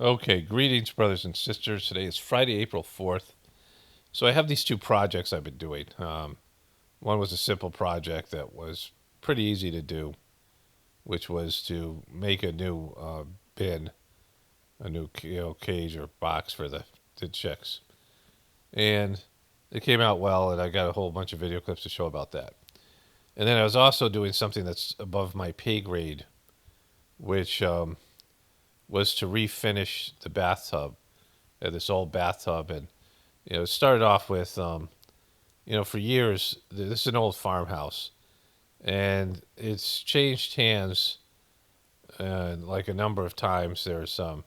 Okay, greetings, brothers and sisters. Today is Friday, April 4th. So I have these two projects I've been doing. One was a simple project that was pretty easy to do, which was to make a new bin, a new cage or box for the chicks. And it came out well, and I got a whole bunch of video clips to show about that. And then I was also doing something that's above my pay grade, which was to refinish the bathtub, this old bathtub. And it started off with, for years, this is an old farmhouse, and it's changed hands like a number of times. There's our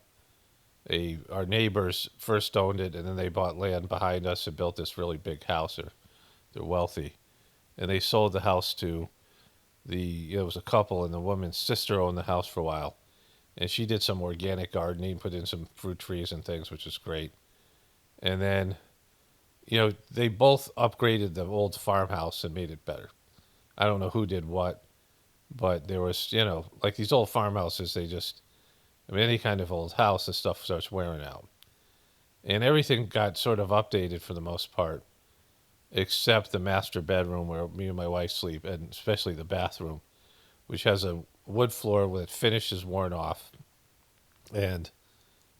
neighbors first owned it, and then they bought land behind us and built this really big house. They're wealthy, and they sold the house to it was a couple, and the woman's sister owned the house for a while, and she did some organic gardening, put in some fruit trees and things, which is great. And then they both upgraded the old farmhouse and made it better. I don't know who did what, but there was, like these old farmhouses, any kind of old house, the stuff starts wearing out. And everything got sort of updated for the most part, except the master bedroom where me and my wife sleep, and especially the bathroom, which has a wood floor with finish is worn off. And,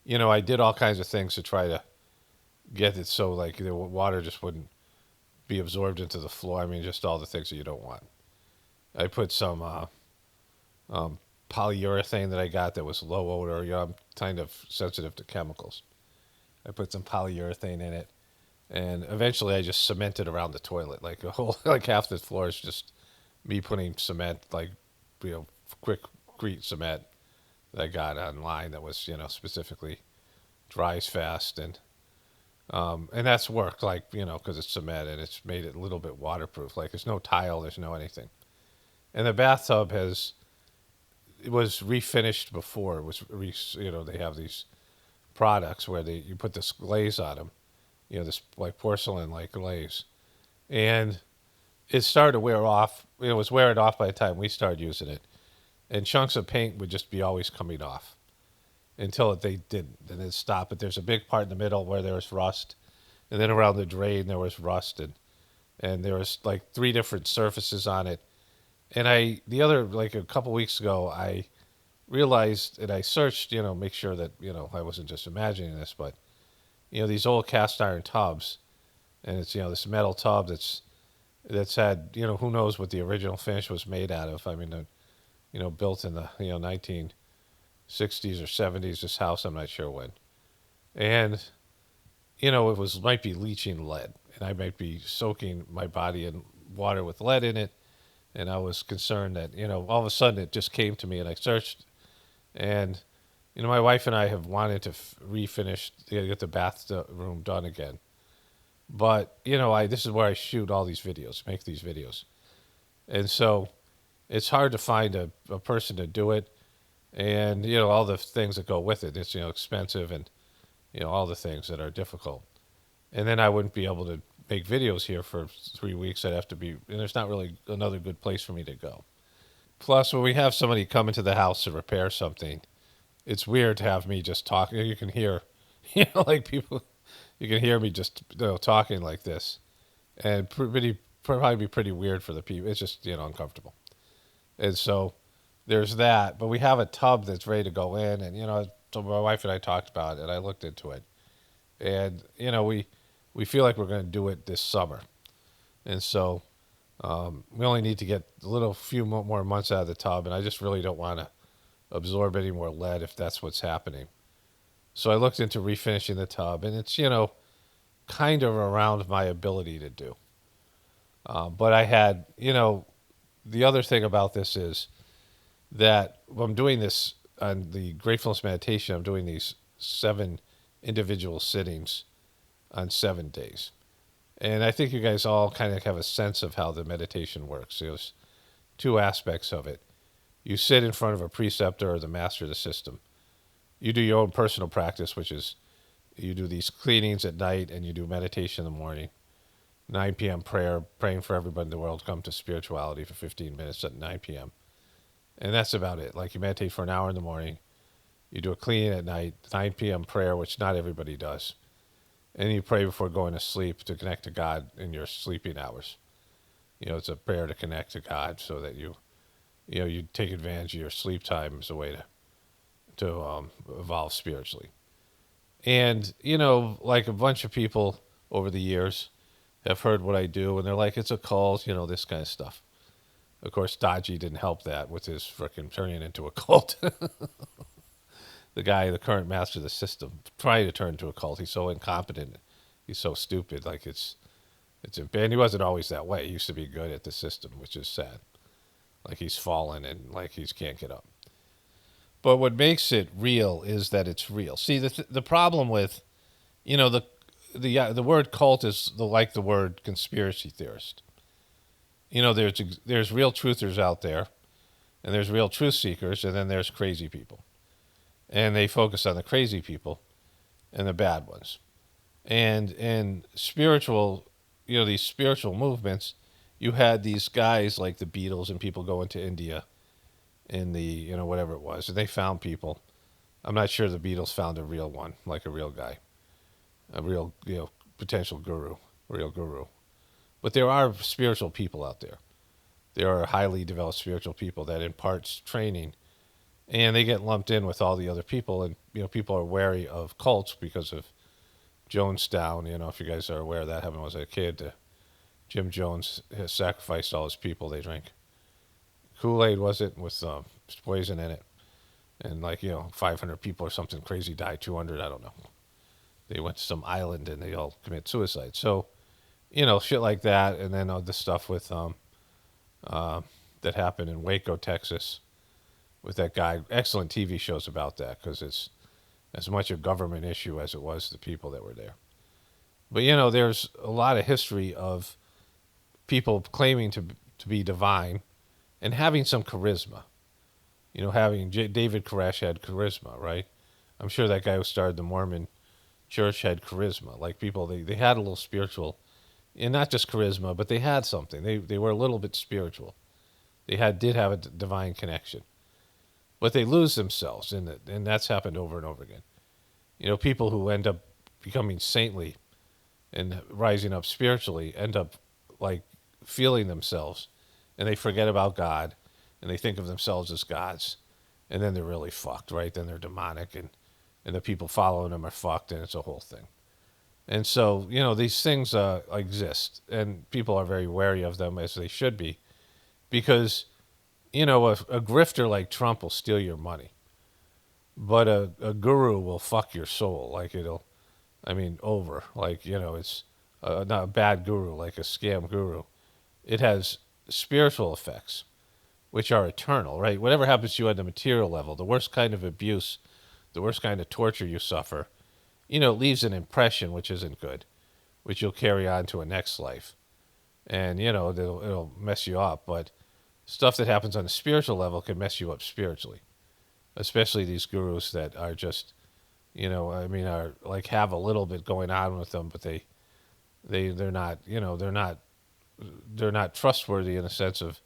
I did all kinds of things to try to get it so like the water just wouldn't be absorbed into the floor. I mean, just all the things that you don't want. I put some polyurethane that I got that was low odor. I'm kind of sensitive to chemicals. I put some polyurethane in it, and eventually I just cemented around the toilet. Like a whole, like half the floor is just me putting cement, like quick crete cement that I got online that was specifically dries fast and that's worked like because it's cement and it's made it a little bit waterproof. Like there's no tile, there's no anything, and the bathtub it was refinished before. It was they have these products where you put this glaze on them, this like porcelain like glaze, and it started to wear off. It was wearing off by the time we started using it, and chunks of paint would just be always coming off until they didn't, and it stopped. But there's a big part in the middle where there was rust, and then around the drain there was rust, and there was like three different surfaces on it. And the other, like a couple weeks ago, I realized, and I searched, make sure that, I wasn't just imagining this, but, these old cast iron tubs, and it's, this metal tub that's had, who knows what the original finish was made out of. I mean, built in the, 1960s or 70s, this house, I'm not sure when. And, might be leaching lead, and I might be soaking my body in water with lead in it. And I was concerned that, all of a sudden it just came to me, and I searched, and, my wife and I have wanted to refinish, get the bathroom done again. But, this is where I shoot all these videos, make these videos. And so it's hard to find a person to do it, and, all the things that go with it. It's, expensive and, all the things that are difficult. And then I wouldn't be able to make videos here for 3 weeks. I'd have to be, and there's not really another good place for me to go. Plus, when we have somebody come into the house to repair something, it's weird to have me just talk. You can hear, like people, you can hear me just talking like this, and probably be pretty weird for the people. It's just uncomfortable, and so there's that. But we have a tub that's ready to go in, and so my wife and I talked about it, and I looked into it, and we feel like we're going to do it this summer, and so we only need to get a few more months out of the tub, and I just really don't want to absorb any more lead if that's what's happening. So I looked into refinishing the tub, and it's kind of around my ability to do. But I had the other thing about this is that when I'm doing this on the gratefulness meditation, I'm doing these 7 individual sittings on 7 days. And I think you guys all kind of have a sense of how the meditation works. There's 2 aspects of it. You sit in front of a preceptor or the master of the system. You do your own personal practice, which is you do these cleanings at night and you do meditation in the morning. 9 p.m. prayer, praying for everybody in the world to come to spirituality for 15 minutes at 9 p.m. And that's about it. Like you meditate for an hour in the morning. You do a clean at night, 9 p.m. prayer, which not everybody does. And you pray before going to sleep to connect to God in your sleeping hours. It's a prayer to connect to God so that you take advantage of your sleep time as a way to evolve spiritually. And, like a bunch of people over the years have heard what I do, and they're like, it's a cult, this kind of stuff. Of course, Dodgy didn't help that with his frickin' turning it into a cult. The current master of the system, trying to turn into a cult. He's so incompetent. He's so stupid. Like and he wasn't always that way. He used to be good at the system, which is sad. Like he's fallen and like he can't get up. But what makes it real is that it's real. See, the problem with, the word cult is like the word conspiracy theorist. There's real truthers out there, and there's real truth seekers, and then there's crazy people, and they focus on the crazy people and the bad ones. And spiritual, these spiritual movements, you had these guys like the Beatles and people going to India in the, whatever it was, and they found people. I'm not sure the Beatles found a real one, like a real guy, a real, potential guru, real guru. But there are spiritual people out there. There are highly developed spiritual people that imparts training, and they get lumped in with all the other people. And people are wary of cults because of Jonestown. If you guys are aware, that happened when I was a kid. Jim Jones has sacrificed all his people. They drank Kool-Aid, was it, with poison in it, and 500 people or something crazy died. 200, I don't know. They went to some island and they all commit suicide. So, shit like that, and then the stuff with that happened in Waco, Texas, with that guy. Excellent TV shows about that because it's as much a government issue as it was the people that were there. But there's a lot of history of people claiming to be divine and having some charisma. Having David Koresh had charisma, right? I'm sure that guy who started the Mormon church had charisma. Like people, they had a little spiritual, and not just charisma, but they had something. They were a little bit spiritual. They did have a divine connection, but they lose themselves in it, and that's happened over and over again. People who end up becoming saintly and rising up spiritually end up like feeling themselves, and they forget about God, and they think of themselves as gods, and then they're really fucked, right? Then they're demonic, and the people following them are fucked, and it's a whole thing. And so, these things exist, and people are very wary of them, as they should be, because, a grifter like Trump will steal your money, but a guru will fuck your soul. Like over. Like, it's not a bad guru, like a scam guru. It has spiritual effects, which are eternal, right? Whatever happens to you at the material level, the worst kind of abuse, the worst kind of torture you suffer, it leaves an impression which isn't good, which you'll carry on to a next life. And, it'll mess you up. But stuff that happens on a spiritual level can mess you up spiritually, especially these gurus that are just, are like have a little bit going on with them, but they're not, they're not trustworthy in the sense of,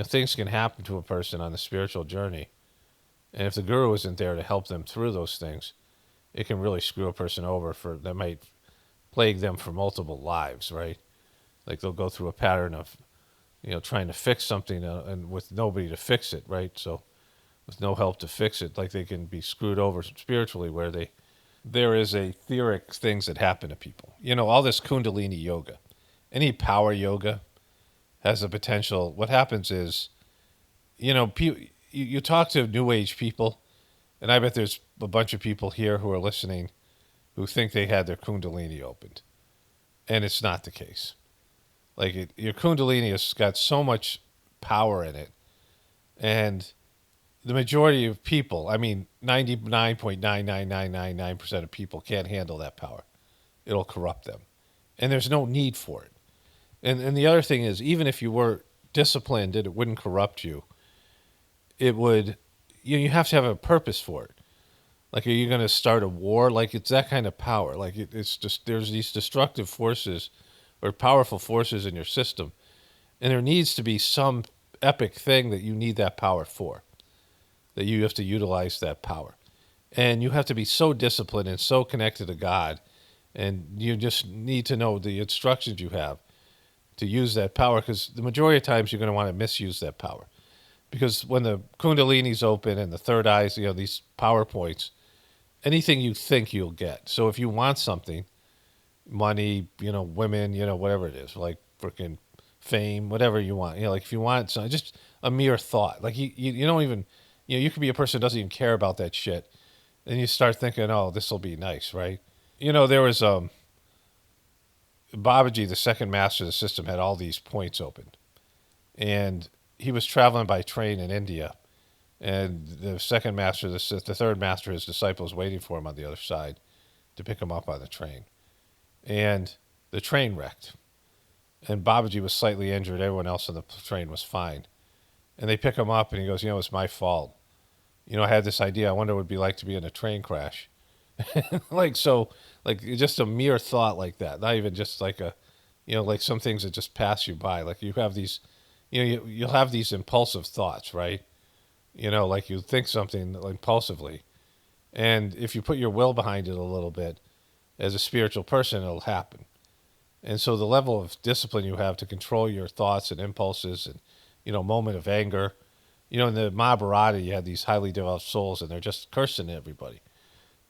things can happen to a person on the spiritual journey. And if the guru isn't there to help them through those things, it can really screw a person over that might plague them for multiple lives, right? Like they'll go through a pattern of, trying to fix something and with nobody to fix it, right? So with no help to fix it, like they can be screwed over spiritually where there is a etheric things that happen to people. All this Kundalini yoga, any power yoga has a potential. What happens is, you talk to New Age people, and I bet there's a bunch of people here who are listening who think they had their Kundalini opened, and it's not the case. Like your Kundalini has got so much power in it, and the majority of people, 99.99999% of people can't handle that power. It'll corrupt them, and there's no need for it. And the other thing is, even if you were disciplined and it wouldn't corrupt you, it would. You have to have a purpose for it. Like, are you going to start a war? Like, it's that kind of power. Like, it's just there's these destructive forces or powerful forces in your system, and there needs to be some epic thing that you need that power for, that you have to utilize that power. And you have to be so disciplined and so connected to God, and you just need to know the instructions you have to use that power, because the majority of times you're going to want to misuse that power. Because when the Kundalini's open and the third eyes, these power points, anything you think you'll get. So if you want something, money, women, whatever it is, like freaking fame, whatever you want, like if you want something, just a mere thought, like you don't even, you could be a person who doesn't even care about that shit. And you start thinking, oh, this will be nice, right? There was Babaji, the second master of the system, had all these points open, and he was traveling by train in India, and the second master, the third master, his disciples waiting for him on the other side to pick him up on the train, and the train wrecked, and Babaji was slightly injured. Everyone else on the train was fine, and they pick him up, and he goes, it's my fault. I had this idea. I wonder what it would be like to be in a train crash. Like just a mere thought like that, not even just like like some things that just pass you by. Like you have these, you'll have these impulsive thoughts, right? Like you think something impulsively, and if you put your will behind it a little bit, as a spiritual person, it'll happen. And so the level of discipline you have to control your thoughts and impulses, and moment of anger. In the Mahabharata, you had these highly developed souls, and they're just cursing everybody.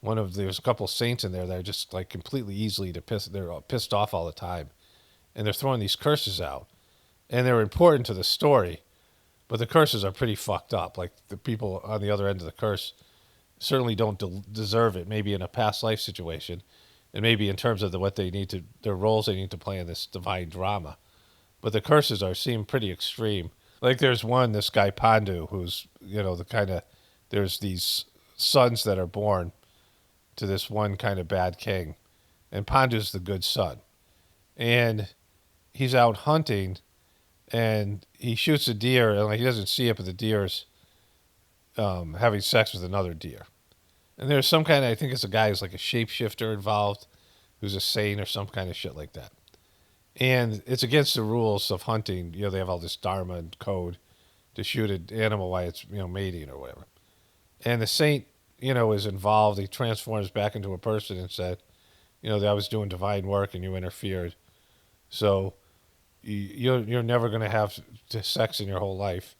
There's a couple of saints in there that are just like completely easily they're pissed off all the time, and they're throwing these curses out, and they're important to the story, but the curses are pretty fucked up. Like the people on the other end of the curse certainly don't deserve it. Maybe in a past life situation, and maybe in terms of their roles they need to play in this divine drama, but the curses seem pretty extreme. Like there's this guy Pandu, who's the kind of, there's these sons that are born to this one kind of bad king, and Pandu's the good son, and he's out hunting, and he shoots a deer, and he doesn't see it, but the deer's having sex with another deer, and there's some kind of, I think it's a guy who's like a shapeshifter involved, who's a saint or some kind of shit like that, and it's against the rules of hunting. They have all this dharma and code to shoot an animal while it's mating or whatever, and the saint is involved. He transforms back into a person and said, that I was doing divine work and you interfered. So you're never going to have sex in your whole life.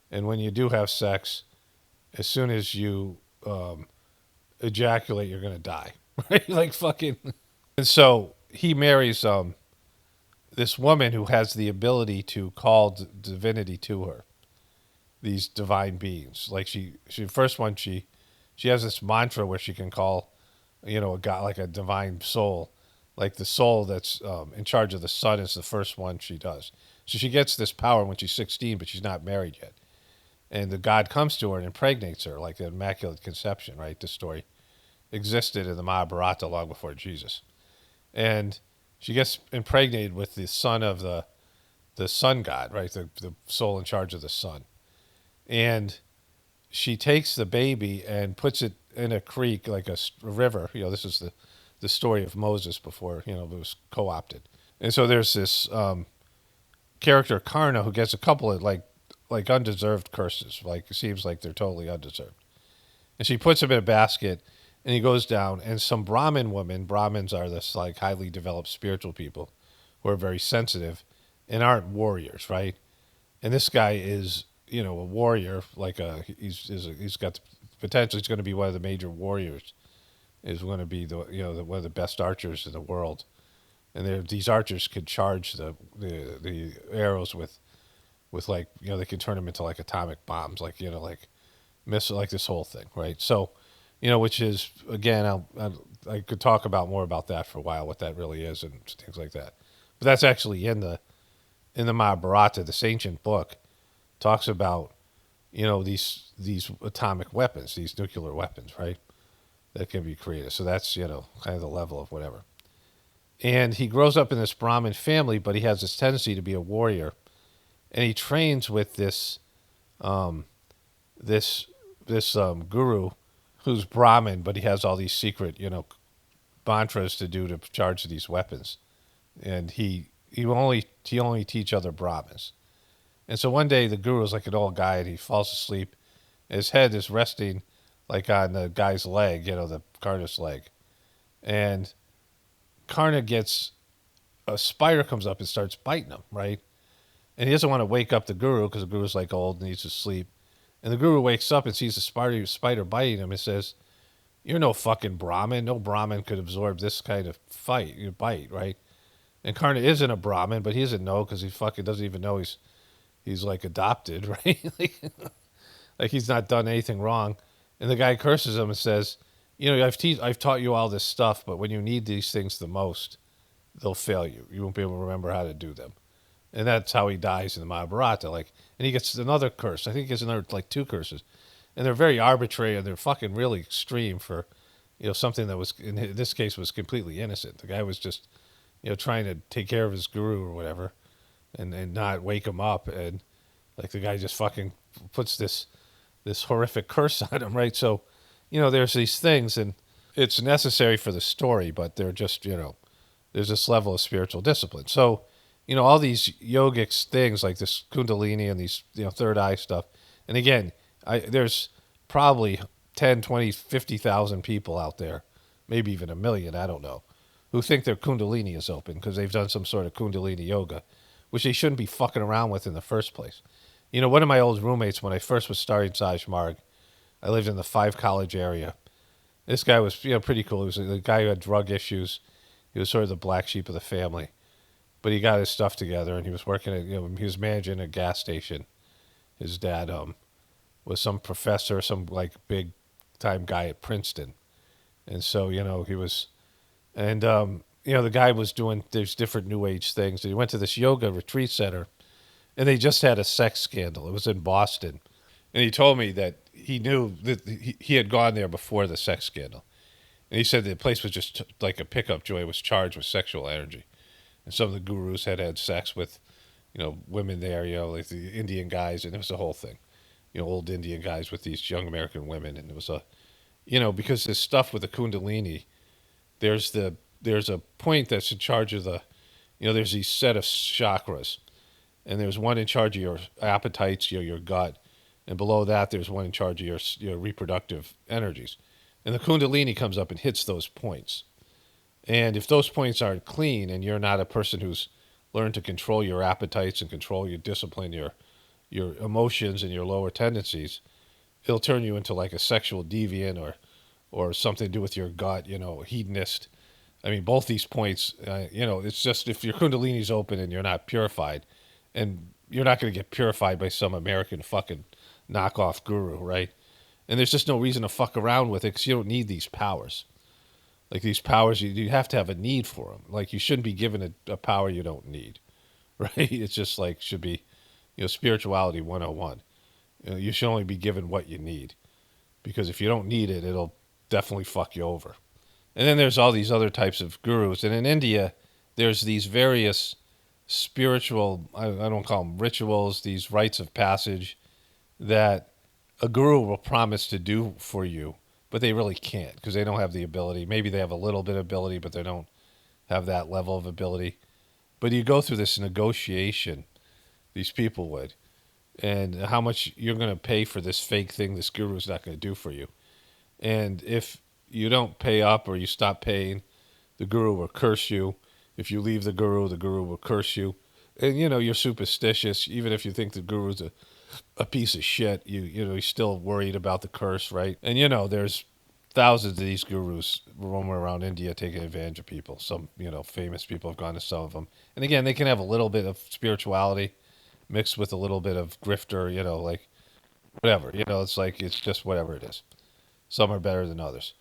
And when you do have sex, as soon as you ejaculate, you're going to die. Right? Like fucking. And so he marries this woman who has the ability to call divinity to her. These divine beings. Like she first one, she has this mantra where she can call, a god, like a divine soul, like the soul that's in charge of the sun is the first one she does. So she gets this power when she's 16, but she's not married yet. And the god comes to her and impregnates her, like the Immaculate Conception, right? This story existed in the Mahabharata long before Jesus. And she gets impregnated with the son of the sun god, right? The soul in charge of the sun. And she takes the baby and puts it in a creek, like a river. This is the story of Moses before, it was co-opted. And so there's this character, Karna, who gets a couple of like undeserved curses. Like it seems like they're totally undeserved. And she puts him in a basket, and he goes down. And some Brahmins are this like highly developed spiritual people who are very sensitive and aren't warriors, right? And this guy is a warrior, like he's got the potential. He's going to be one of the major warriors. Is going to be one of the best archers in the world, and these archers could charge the arrows with like they can turn them into like atomic bombs, like like missile, like this whole thing, right? So, which is again, I could talk about more about that for a while, what that really is and things like that. But that's actually in the Mahabharata, this ancient book. Talks about, these atomic weapons, these nuclear weapons, right? That can be created. So that's, kind of the level of whatever. And he grows up in this Brahmin family, but he has this tendency to be a warrior. And he trains with this guru who's Brahmin, but he has all these secret, mantras to do to charge these weapons. And he only teach other Brahmins. And so one day the guru is like an old guy, and he falls asleep. And his head is resting like on the guy's leg, the Karna's leg. And Karna gets a spider comes up and starts biting him, right? And he doesn't want to wake up the guru because the guru's like old and needs to sleep. And the guru wakes up and sees the spider biting him and says, "You're no fucking Brahmin. No Brahmin could absorb this kind of bite, right?" And Karna isn't a Brahmin, but he doesn't know because he fucking doesn't even know he's like adopted, right? Like he's not done anything wrong. And the guy curses him and says, I've taught you all this stuff, but when you need these things the most, they'll fail you. You won't be able to remember how to do them." And that's how he dies in the Mahabharata. Like, and he gets another curse. I think he gets another like two curses, and they're very arbitrary and they're fucking really extreme for, something that was in this case was completely innocent. The guy was just, trying to take care of his guru or whatever, and not wake him up, and like the guy just fucking puts this horrific curse on him, right? So, there's these things, and it's necessary for the story, but they're just, there's this level of spiritual discipline. So, all these yogic things like this Kundalini and these, third eye stuff. And again, there's probably 10, 20, 50,000 people out there, maybe even a million, I don't know, who think their Kundalini is open because they've done some sort of Kundalini yoga, which they shouldn't be fucking around with in the first place. One of my old roommates, when I first was starting Saj Marg, I lived in the 5 College area. This guy was, pretty cool. He was a guy who had drug issues. He was sort of the black sheep of the family. But he got his stuff together, and he was working at, he was managing a gas station. His dad was some professor, some like big time guy at Princeton. And so, he was, and, the guy was doing these different new age things. And he went to this yoga retreat center, and they just had a sex scandal. It was in Boston. And he told me that he knew that he had gone there before the sex scandal. And he said the place was just like a pickup joint. It was charged with sexual energy. And some of the gurus had sex with, women there, like the Indian guys. And it was a whole thing, old Indian guys with these young American women. And it was because this stuff with the Kundalini, there's a point that's in charge of the, there's these set of chakras. And there's one in charge of your appetites, your gut. And below that, there's one in charge of your reproductive energies. And the Kundalini comes up and hits those points. And if those points aren't clean and you're not a person who's learned to control your appetites and control your discipline, your emotions and your lower tendencies, it'll turn you into like a sexual deviant or something to do with your gut, hedonist. I mean, both these points, it's just if your Kundalini's open and you're not purified, and you're not going to get purified by some American fucking knockoff guru, right? And there's just no reason to fuck around with it because you don't need these powers. Like these powers, you have to have a need for them. Like you shouldn't be given a power you don't need, right? It's just like should be, spirituality 101. You should only be given what you need because if you don't need it, it'll definitely fuck you over. And then there's all these other types of gurus. And in India, there's these various spiritual, I don't call them rituals, these rites of passage that a guru will promise to do for you, but they really can't because they don't have the ability. Maybe they have a little bit of ability, but they don't have that level of ability. But you go through this negotiation, these people would, and how much you're going to pay for this fake thing this guru's not going to do for you. And if you don't pay up or you stop paying, the guru will curse you. If you leave the guru will curse you. And, you're superstitious. Even if you think the guru's a piece of shit, you're still worried about the curse, right? And, there's thousands of these gurus roaming around India taking advantage of people. Some, famous people have gone to some of them. And again, they can have a little bit of spirituality mixed with a little bit of grifter, like whatever. It's like it's just whatever it is. Some are better than others.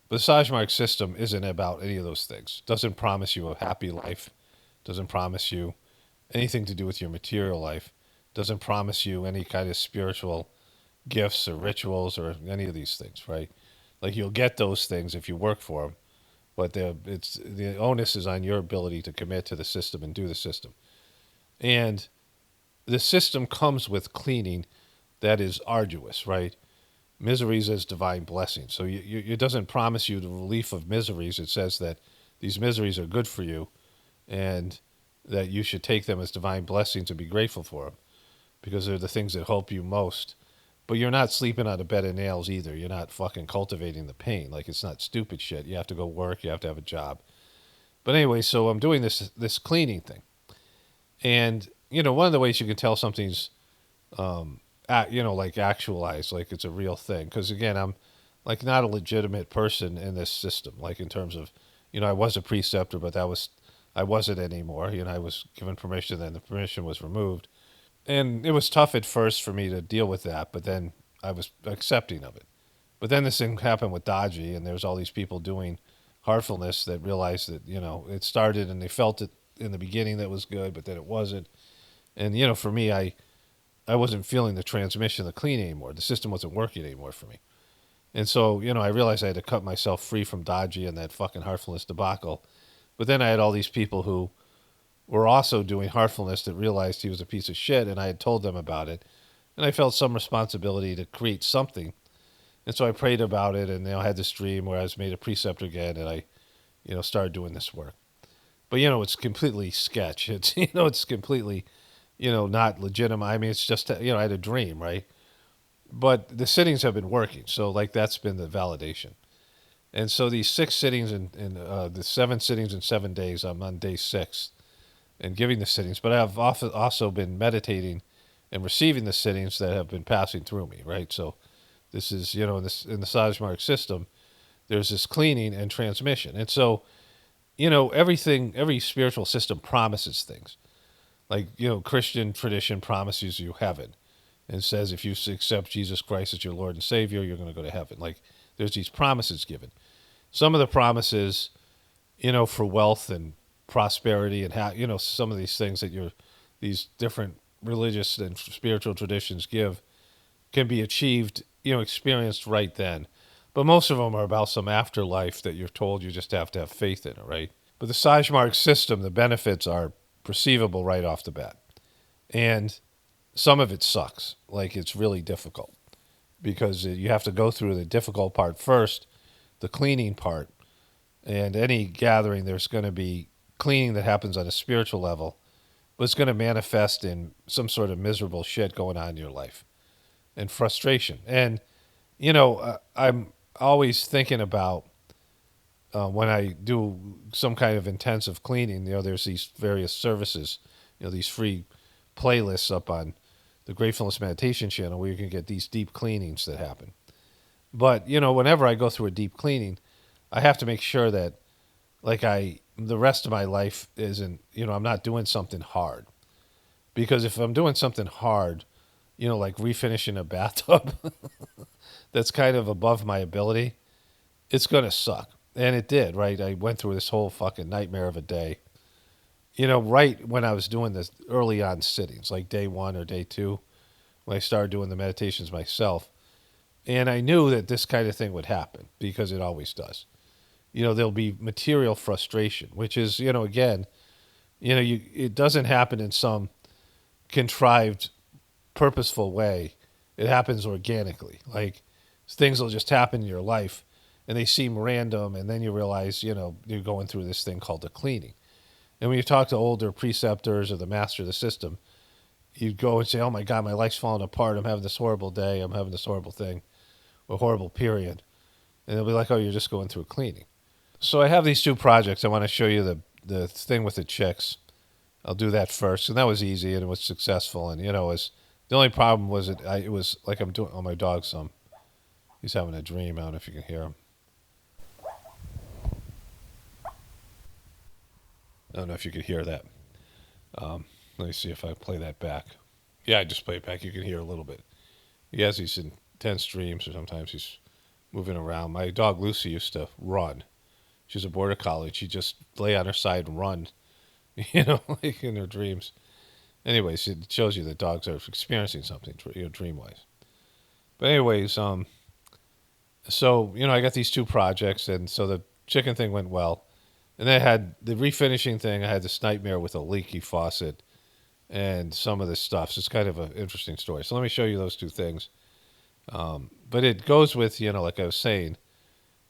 But the Sajmark system isn't about any of those things. Doesn't promise you a happy life. Doesn't promise you anything to do with your material life. Doesn't promise you any kind of spiritual gifts or rituals or any of these things, right? Like you'll get those things if you work for them, but the onus is on your ability to commit to the system and do the system. And the system comes with cleaning that is arduous, right? Miseries as divine blessings. So it doesn't promise you the relief of miseries. It says that these miseries are good for you and that you should take them as divine blessings and be grateful for them because they're the things that help you most but you're not sleeping on a bed of nails either. You're not fucking cultivating the pain. Like, it's not stupid shit. You have to go work. You have to have a job. But anyway, so I'm doing this cleaning thing, and one of the ways you can tell something's like actualized, like it's a real thing. Because again, I'm like not a legitimate person in this system. Like in terms of, I was a preceptor, but I wasn't anymore. I was given permission, then the permission was removed, and it was tough at first for me to deal with that. But then I was accepting of it. But then this thing happened with Dodgy, and there's all these people doing heartfulness that realized that it started and they felt it in the beginning that was good, but then it wasn't. And for me, I wasn't feeling the transmission, the clean anymore. The system wasn't working anymore for me. And so, I realized I had to cut myself free from Dodgy and that fucking heartfulness debacle. But then I had all these people who were also doing heartfulness that realized he was a piece of shit, and I had told them about it. And I felt some responsibility to create something. And so I prayed about it, and I had this dream where I was made a preceptor again, and I, started doing this work. But it's completely sketch. It's it's completely, not legitimate. I mean, it's just I had a dream, right? But the sittings have been working, so like that's been the validation. And so these 6 sittings and the 7 sittings in 7 days, I'm on day 6 and giving the sittings. But I've also been meditating and receiving the sittings that have been passing through me, right? So this is in the Sajmark system, there's this cleaning and transmission, and so every spiritual system promises things. Like Christian tradition promises you heaven, and says if you accept Jesus Christ as your Lord and Savior, you're going to go to heaven. Like there's these promises given. Some of the promises, for wealth and prosperity and some of these things that these different religious and spiritual traditions give can be achieved, experienced right then. But most of them are about some afterlife that you're told you just have to have faith in it, right? But the Sajmark system, the benefits are perceivable right off the bat. And some of it sucks. Like it's really difficult because you have to go through the difficult part first, the cleaning part. And any gathering, there's going to be cleaning that happens on a spiritual level, but it's going to manifest in some sort of miserable shit going on in your life and frustration. And, I'm always thinking about when I do some kind of intensive cleaning, there's these various services, these free playlists up on the Gratefullness meditation channel where you can get these deep cleanings that happen. But, whenever I go through a deep cleaning, I have to make sure that the rest of my life isn't, I'm not doing something hard. Because if I'm doing something hard, like refinishing a bathtub, that's kind of above my ability, it's going to suck. And it did, right? I went through this whole fucking nightmare of a day. Right when I was doing this early on sittings, like day 1 or day 2, when I started doing the meditations myself. And I knew that this kind of thing would happen because it always does. There'll be material frustration, which is, again, it doesn't happen in some contrived, purposeful way. It happens organically. Like things will just happen in your life and they seem random. And then you realize, you're going through this thing called the cleaning. And when you talk to older preceptors or the master of the system, you go and say, oh my God, my life's falling apart. I'm having this horrible day. I'm having this horrible thing, or horrible period. And they'll be like, oh, you're just going through cleaning. So I have these 2 projects. I want to show you the thing with the chicks. I'll do that first. And that was easy and it was successful. And, the only problem was it was like I'm doing, oh, my dog's he's having a dream. I don't know if you can hear him. I don't know if you could hear that. Let me see if I play that back. Yeah, I just play it back. You can hear a little bit. He has these intense dreams, or sometimes he's moving around. My dog Lucy used to run. She's a border collie. She'd just lay on her side and run, like in her dreams. Anyways, it shows you that dogs are experiencing something, dream-wise. But anyways, so, I got these 2 projects, and so the chicken thing went well. And then I had the refinishing thing. I had this nightmare with a leaky faucet and some of this stuff. So it's kind of an interesting story. So let me show you those 2 things. But it goes with, like I was saying,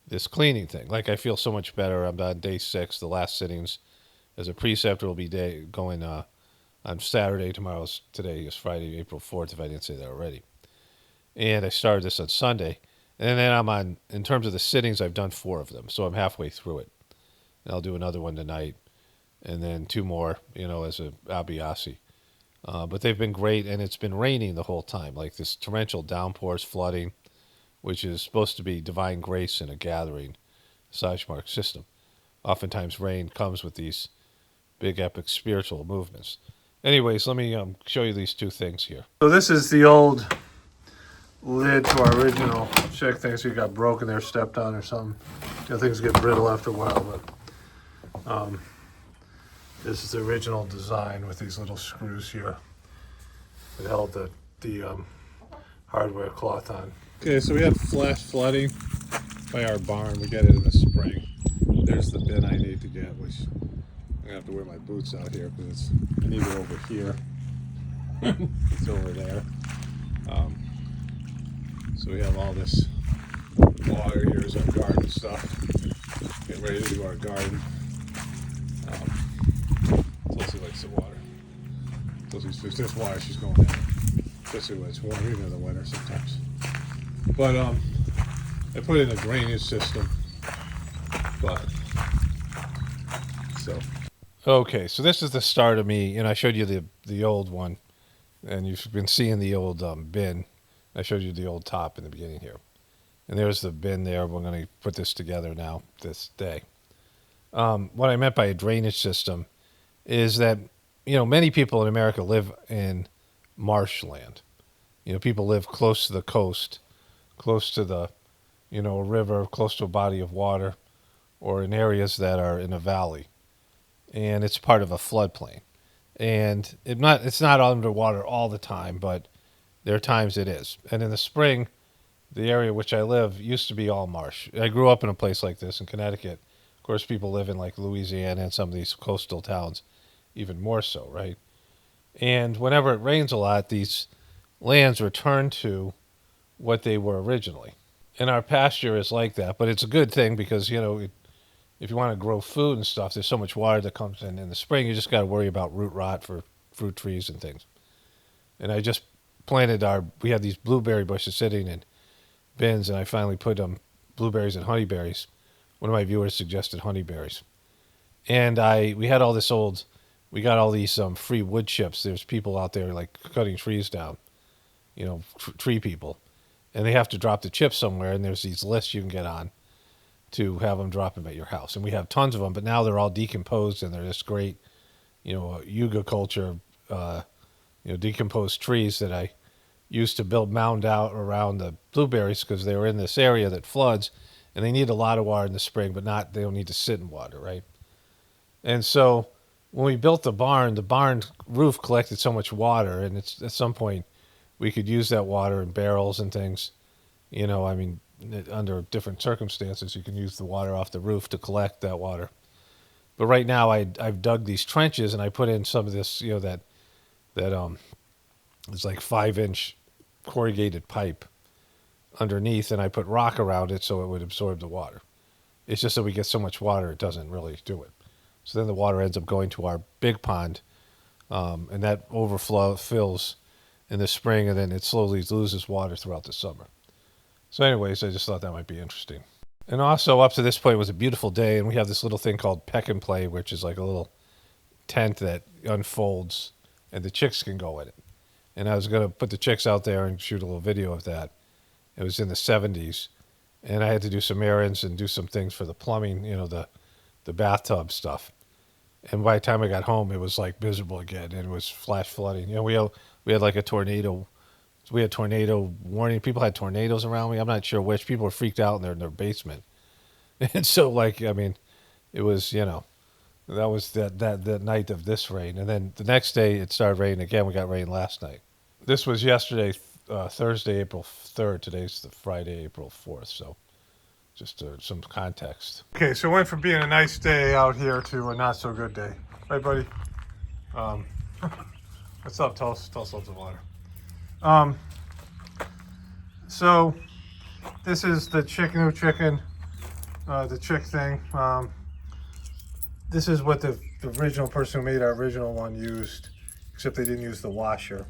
this cleaning thing. Like I feel so much better. I'm on day 6. The last sittings as a preceptor will be going on Saturday. Today is Friday, April 4th, if I didn't say that already. and I started this on Sunday. And then I'm on, in terms of the sittings, I've done 4 of them, so I'm halfway through it. And I'll do another one tonight, and then 2 more, as a Abiasi. But they've been great, and it's been raining the whole time, like this torrential downpours, flooding, which is supposed to be divine grace in a gathering Sajmark system. Oftentimes, rain comes with these big, epic spiritual movements. Anyways, let me show you these 2 things here. So this is the old lid to our original check thing. So you got broken there, stepped on or something. Things get brittle after a while, but this is the original design with these little screws here. It held the hardware cloth on. Okay, so we had flash flooding by our barn. We get it in the spring. There's the bin I need to get, which I'm gonna have to wear my boots out here because I need it over here. It's over there. So we have all this water. Here's our garden stuff. Get ready to do our garden. Tulsi likes the water. There's this water she's going in, especially when it's warm, even in the winter sometimes. But I put in a drainage system. But so okay, so this is the start of me. I showed you the old one, and you've been seeing the old bin. I showed you the old top in the beginning here, and there's the bin there. We're going to put this together now this day. What I meant by a drainage system is that many people in America live in marshland. People live close to the coast, close to the a river, close to a body of water, or in areas that are in a valley, and it's part of a floodplain. And it's not underwater all the time, but there are times it is. And in the spring, the area which I live used to be all marsh. I grew up in a place like this in Connecticut. Of course, people live in like Louisiana and some of these coastal towns, even more so, right? And whenever it rains a lot, these lands return to what they were originally. And our pasture is like that, but it's a good thing because, if you want to grow food and stuff, there's so much water that comes in the spring. You just got to worry about root rot for fruit trees and things. And I just planted we had these blueberry bushes sitting in bins, and I finally put blueberries and honeyberries. One of my viewers suggested honeyberries. And we got all these free wood chips. There's people out there like cutting trees down, tree people. And they have to drop the chips somewhere, and there's these lists you can get on to have them drop them at your house. And we have tons of them, but now they're all decomposed, and they're this great, yuga culture, decomposed trees that I used to build mound out around the blueberries because they were in this area that floods, and they need a lot of water in the spring, but they don't need to sit in water, right? And so when we built the barn roof collected so much water, and it's at some point we could use that water in barrels and things. Under different circumstances, you can use the water off the roof to collect that water. But right now, I've dug these trenches, and I put in some of this, that it's like 5-inch corrugated pipe underneath, and I put rock around it so it would absorb the water. It's just that we get so much water, it doesn't really do it. So then the water ends up going to our big pond, and that fills in the spring, and then it slowly loses water throughout the summer. So anyways, I just thought that might be interesting. And also, up to this point, it was a beautiful day, and we have this little thing called Peck and Play, which is like a little tent that unfolds, and the chicks can go in it. And I was going to put the chicks out there and shoot a little video of that. It was in the 70s, and I had to do some errands and do some things for the plumbing, the bathtub stuff. And by the time I got home, it was like miserable again, and it was flash flooding. We had like a tornado. We had tornado warning. People had tornadoes around me. I'm not sure which. People were freaked out in their basement. And so, it was, that was that night of this rain. And then the next day, it started raining again. We got rain last night. This was yesterday, Thursday, April 3rd. Today's the Friday, April 4th. So just some context. Okay, so it went from being a nice day out here to a not-so-good day. Right, buddy? What's up? Tell us lots of water. So this is the chicken, the chick thing. This is what the original person who made our original one used, except they didn't use the washer.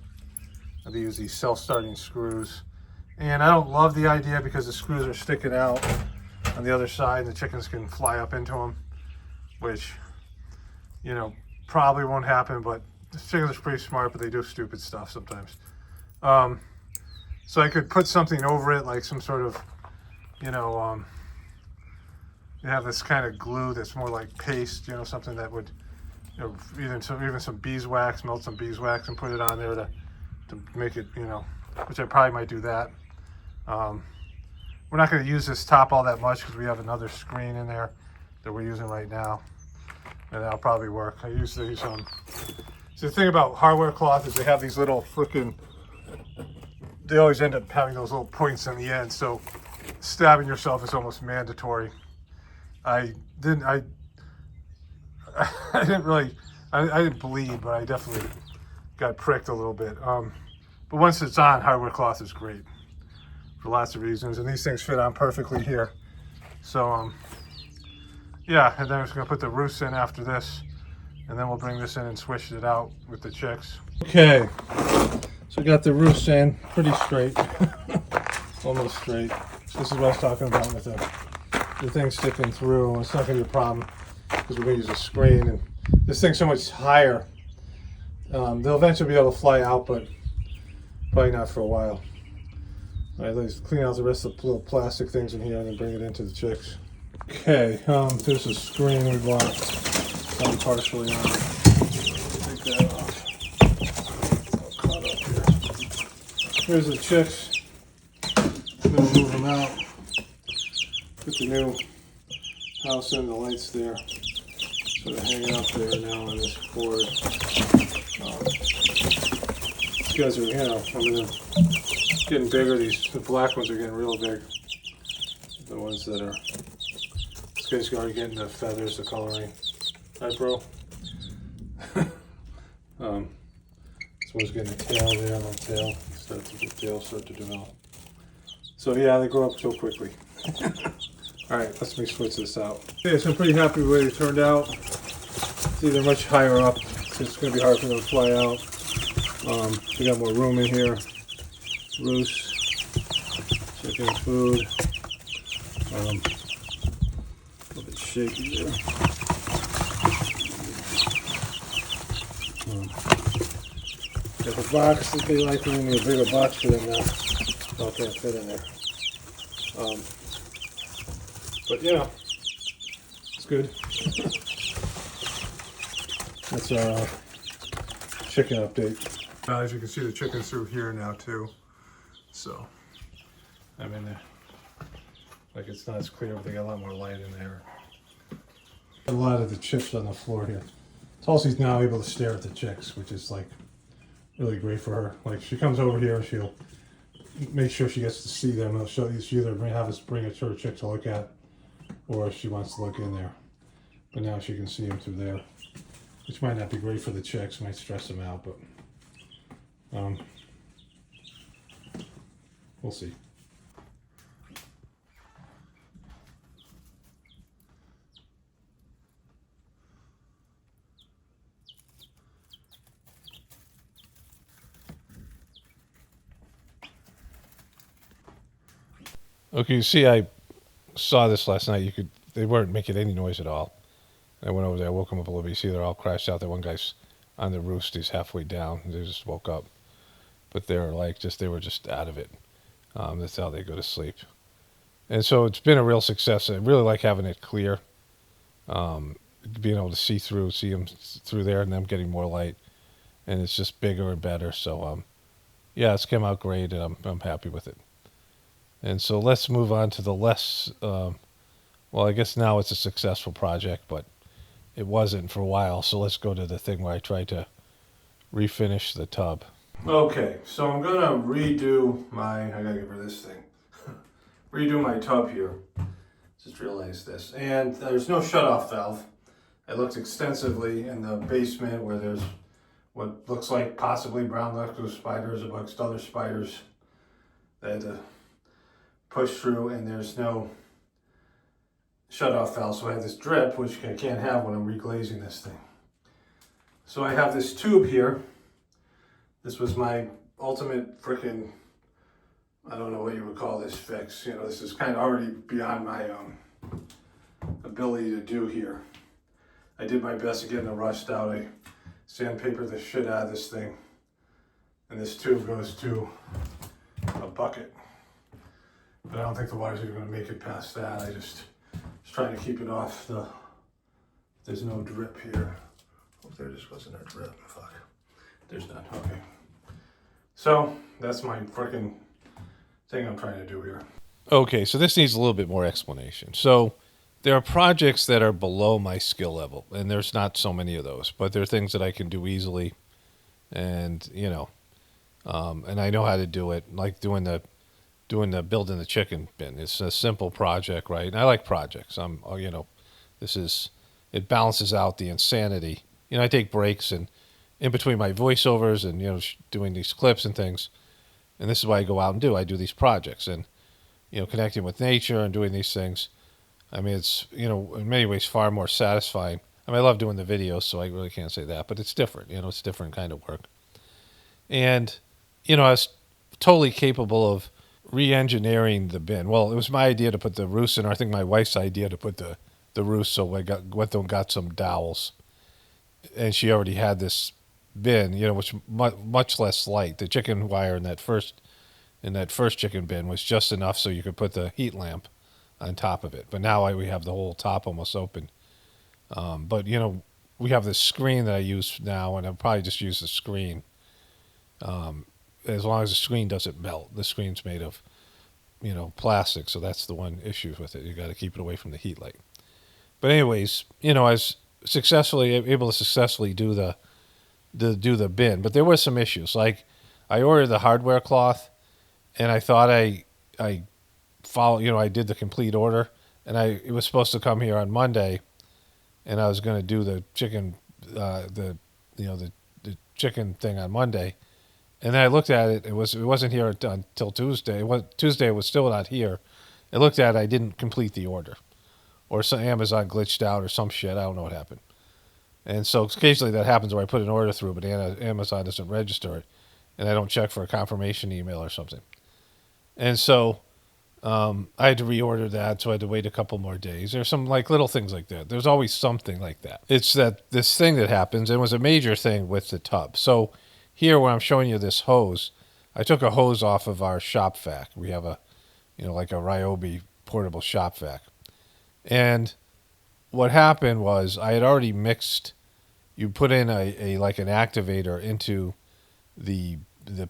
They used these self-starting screws, And I don't love the idea because the screws are sticking out on the other side and the chickens can fly up into them, which, you know, probably won't happen, but the chickens are pretty smart, but they do stupid stuff sometimes. So I could put something over it, like some sort of, you know, you have this kind of glue that's more like paste, you know, something that would, you know, even some beeswax, melt some beeswax and put it on there to make it, you know, which I probably might do that. We're not going to use this top all that much because we have another screen in there that we're using right now, and that'll probably work. I use these so the thing about hardware cloth is they have these little freaking, they always end up having those little points on the end, so stabbing yourself is almost mandatory. I didn't bleed, but I definitely got pricked a little bit. But once it's on, hardware cloth is great for lots of reasons, and these things fit on perfectly here. So yeah, and then I'm just gonna put the roost in after this, and then we'll bring this in and switch it out with the chicks. Okay, so I got the roost in, pretty straight, almost straight. This is what I was talking about with the thing sticking through. It's not gonna be a problem because we're gonna use a screen, and this thing's so much higher. They'll eventually be able to fly out, but probably not for a while. All right, let's clean out the rest of the little plastic things in here and then bring it into the chicks. Okay, there's a screen we bought. Partially on. Take that off. All caught up here. Here's the chicks. I'm gonna move them out. Put the new house in, the lights there. Sort of hanging up there now on this cord. These guys are, you know, I mean, getting bigger. The black ones are getting real big. The ones that are, this guy's already getting the feathers, the coloring. Right, bro? This one's getting the tail there, the tail. The tail start to develop. So yeah, they grow up so quickly. All right, let's switch this out. Okay, so I'm pretty happy with the way they turned out. See, they're much higher up, so it's going to be hard for them to fly out. We got more room in here. Roost, chicken food. A little bit shaky there. Got the box that they like. We need a bigger box for them now. Oh, can't fit in there. But yeah, it's good. That's our chicken update. As you can see, the chicken's through here now too. So I'm in there. Like, it's not as clear, but they got a lot more light in there. A lot of the chips on the floor here. Tulsi's now able to stare at the chicks, which is like really great for her. Like, she comes over here, she'll make sure she gets to see them. She'll show you, she either have us bring a sort of chick to look at, or she wants to look in there. But now she can see them through there, which might not be great for the chicks, might stress them out, but we'll see. Okay, you see, I saw this last night. They weren't making any noise at all. I went over there, I woke them up a little bit. You see, they're all crashed out. That one guy's on the roost. He's halfway down. They just woke up, but they were just out of it. That's how they go to sleep. And so it's been a real success. I really like having it clear, being able to see them through there, and them getting more light, and it's just bigger and better. So yeah, it's come out great, and I'm happy with it. And so let's move on to the less, well, I guess now it's a successful project, but it wasn't for a while. So let's go to the thing where I tried to refinish the tub. Okay, so I'm gonna redo I gotta get rid of this thing. Redo my tub here. Just realized this. And there's no shutoff valve. I looked extensively in the basement where there's what looks like possibly brown recluse spiders amongst other spiders that had to push through, and there's no shutoff valve. So I have this drip, which I can't have when I'm reglazing this thing. So I have this tube here. This was my ultimate freaking I don't know what you would call this fix. You know, this is kind of already beyond my ability to do here. I did my best to get the rust out. I sandpapered the shit out of this thing. And this tube goes to a bucket. But I don't think the water's even gonna make it past that. I just trying to keep it off the, there's no drip here. Hope there just wasn't a drip, fuck. There's none, okay. So, that's my freaking thing I'm trying to do here. Okay, so this needs a little bit more explanation. So there are projects that are below my skill level, and there's not so many of those, but there are things that I can do easily, and and I know how to do it, like building the chicken bin. It's a simple project, right? And I like projects. It balances out the insanity. I take breaks and in between my voiceovers and doing these clips and things, and this is what I go out and do. I do these projects and connecting with nature and doing these things. I mean, it's in many ways far more satisfying. I mean, I love doing the videos, so I really can't say that, but it's different. It's different kind of work. And I was totally capable of re-engineering the bin. Well, it was my idea to put the roofs in. I think my wife's idea to put the roofs. So I got some dowels, and she already had this bin, which much less light. The chicken wire in that first chicken bin was just enough so you could put the heat lamp on top of it. But now we have the whole top almost open. But we have this screen that I use now, and I'll probably just use the screen. As long as the screen doesn't melt. The screen's made of, plastic, so that's the one issue with it. You got to keep it away from the heat light. But anyways, I was able to successfully do the bin, but there were some issues. Like I ordered the hardware cloth, and I thought I did the complete order, and it was supposed to come here on Monday, and I was going to do the chicken, the chicken thing on Monday. And then I looked at it. It wasn't here until Tuesday. Tuesday was still not here. I looked at it. I didn't complete the order, or some Amazon glitched out or some shit. I don't know what happened. And so occasionally that happens where I put an order through, but Amazon doesn't register it, and I don't check for a confirmation email or something. And so I had to reorder that, so I had to wait a couple more days. There's some like little things like that. There's always something like that. It's this thing that happens, and it was a major thing with the tub. So here, when I'm showing you this hose, I took a hose off of our shop vac. We have like a Ryobi portable shop vac. And what happened was I had already mixed, you put in a like an activator into the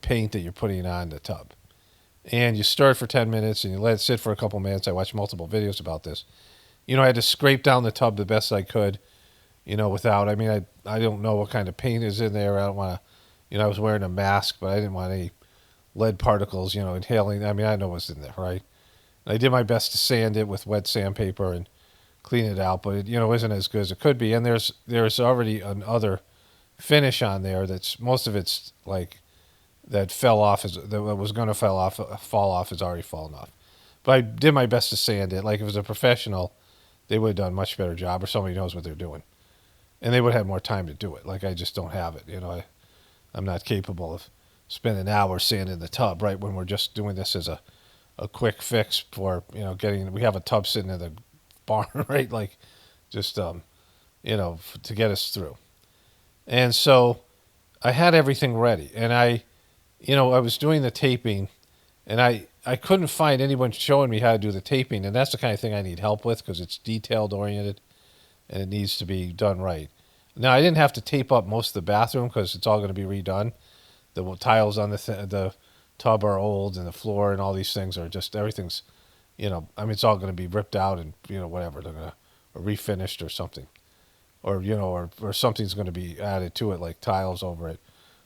paint that you're putting on the tub. And you stir it for 10 minutes and you let it sit for a couple minutes. I watched multiple videos about this. I had to scrape down the tub the best I could, without, I don't know what kind of paint is in there. I don't want to, I was wearing a mask, but I didn't want any lead particles, inhaling. I know what's in there, right? And I did my best to sand it with wet sandpaper and clean it out, but it, isn't as good as it could be. And there's already another finish on there that's, most of it's like, that fell off, that was going to fall off has already fallen off. But I did my best to sand it. Like if it was a professional, they would have done a much better job, or somebody knows what they're doing. And they would have more time to do it. Like I just don't have it, I'm not capable of spending hours sanding the tub, right, when we're just doing this as a quick fix for, we have a tub sitting in the barn, right, like just, to get us through. And so I had everything ready, and I was doing the taping, and I couldn't find anyone showing me how to do the taping, and that's the kind of thing I need help with because it's detailed-oriented, and it needs to be done right. Now, I didn't have to tape up most of the bathroom because it's all going to be redone. The tiles on the tub are old, and the floor and all these things are just, everything's, it's all going to be ripped out and, whatever. They're going to refinished or something. Or, or something's going to be added to it, like tiles over it.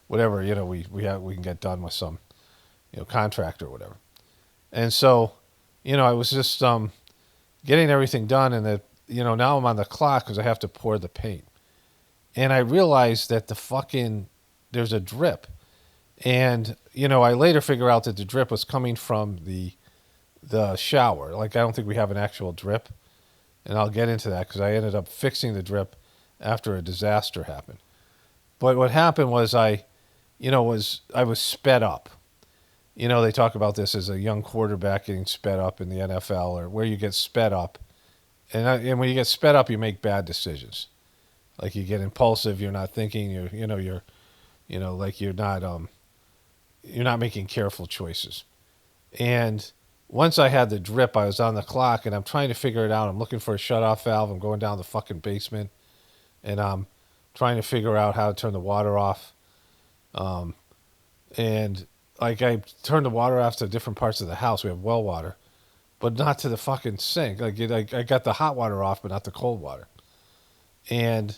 Whatever, we can get done with some, contractor or whatever. And so, I was just getting everything done, and now I'm on the clock because I have to pour the paint. And I realized that there's a drip. And, I later figure out that the drip was coming from the shower. Like, I don't think we have an actual drip. And I'll get into that because I ended up fixing the drip after a disaster happened. But what happened was I was sped up. they talk about this as a young quarterback getting sped up in the NFL, or where you get sped up. And when you get sped up, you make bad decisions. Like you get impulsive, you're not thinking, like you're not making careful choices. And once I had the drip, I was on the clock and I'm trying to figure it out. I'm looking for a shutoff valve. I'm going down the fucking basement and I'm trying to figure out how to turn the water off. Um, and like I turned the water off to different parts of the house. We have well water, but not to the fucking sink. I got the hot water off, but not the cold water. And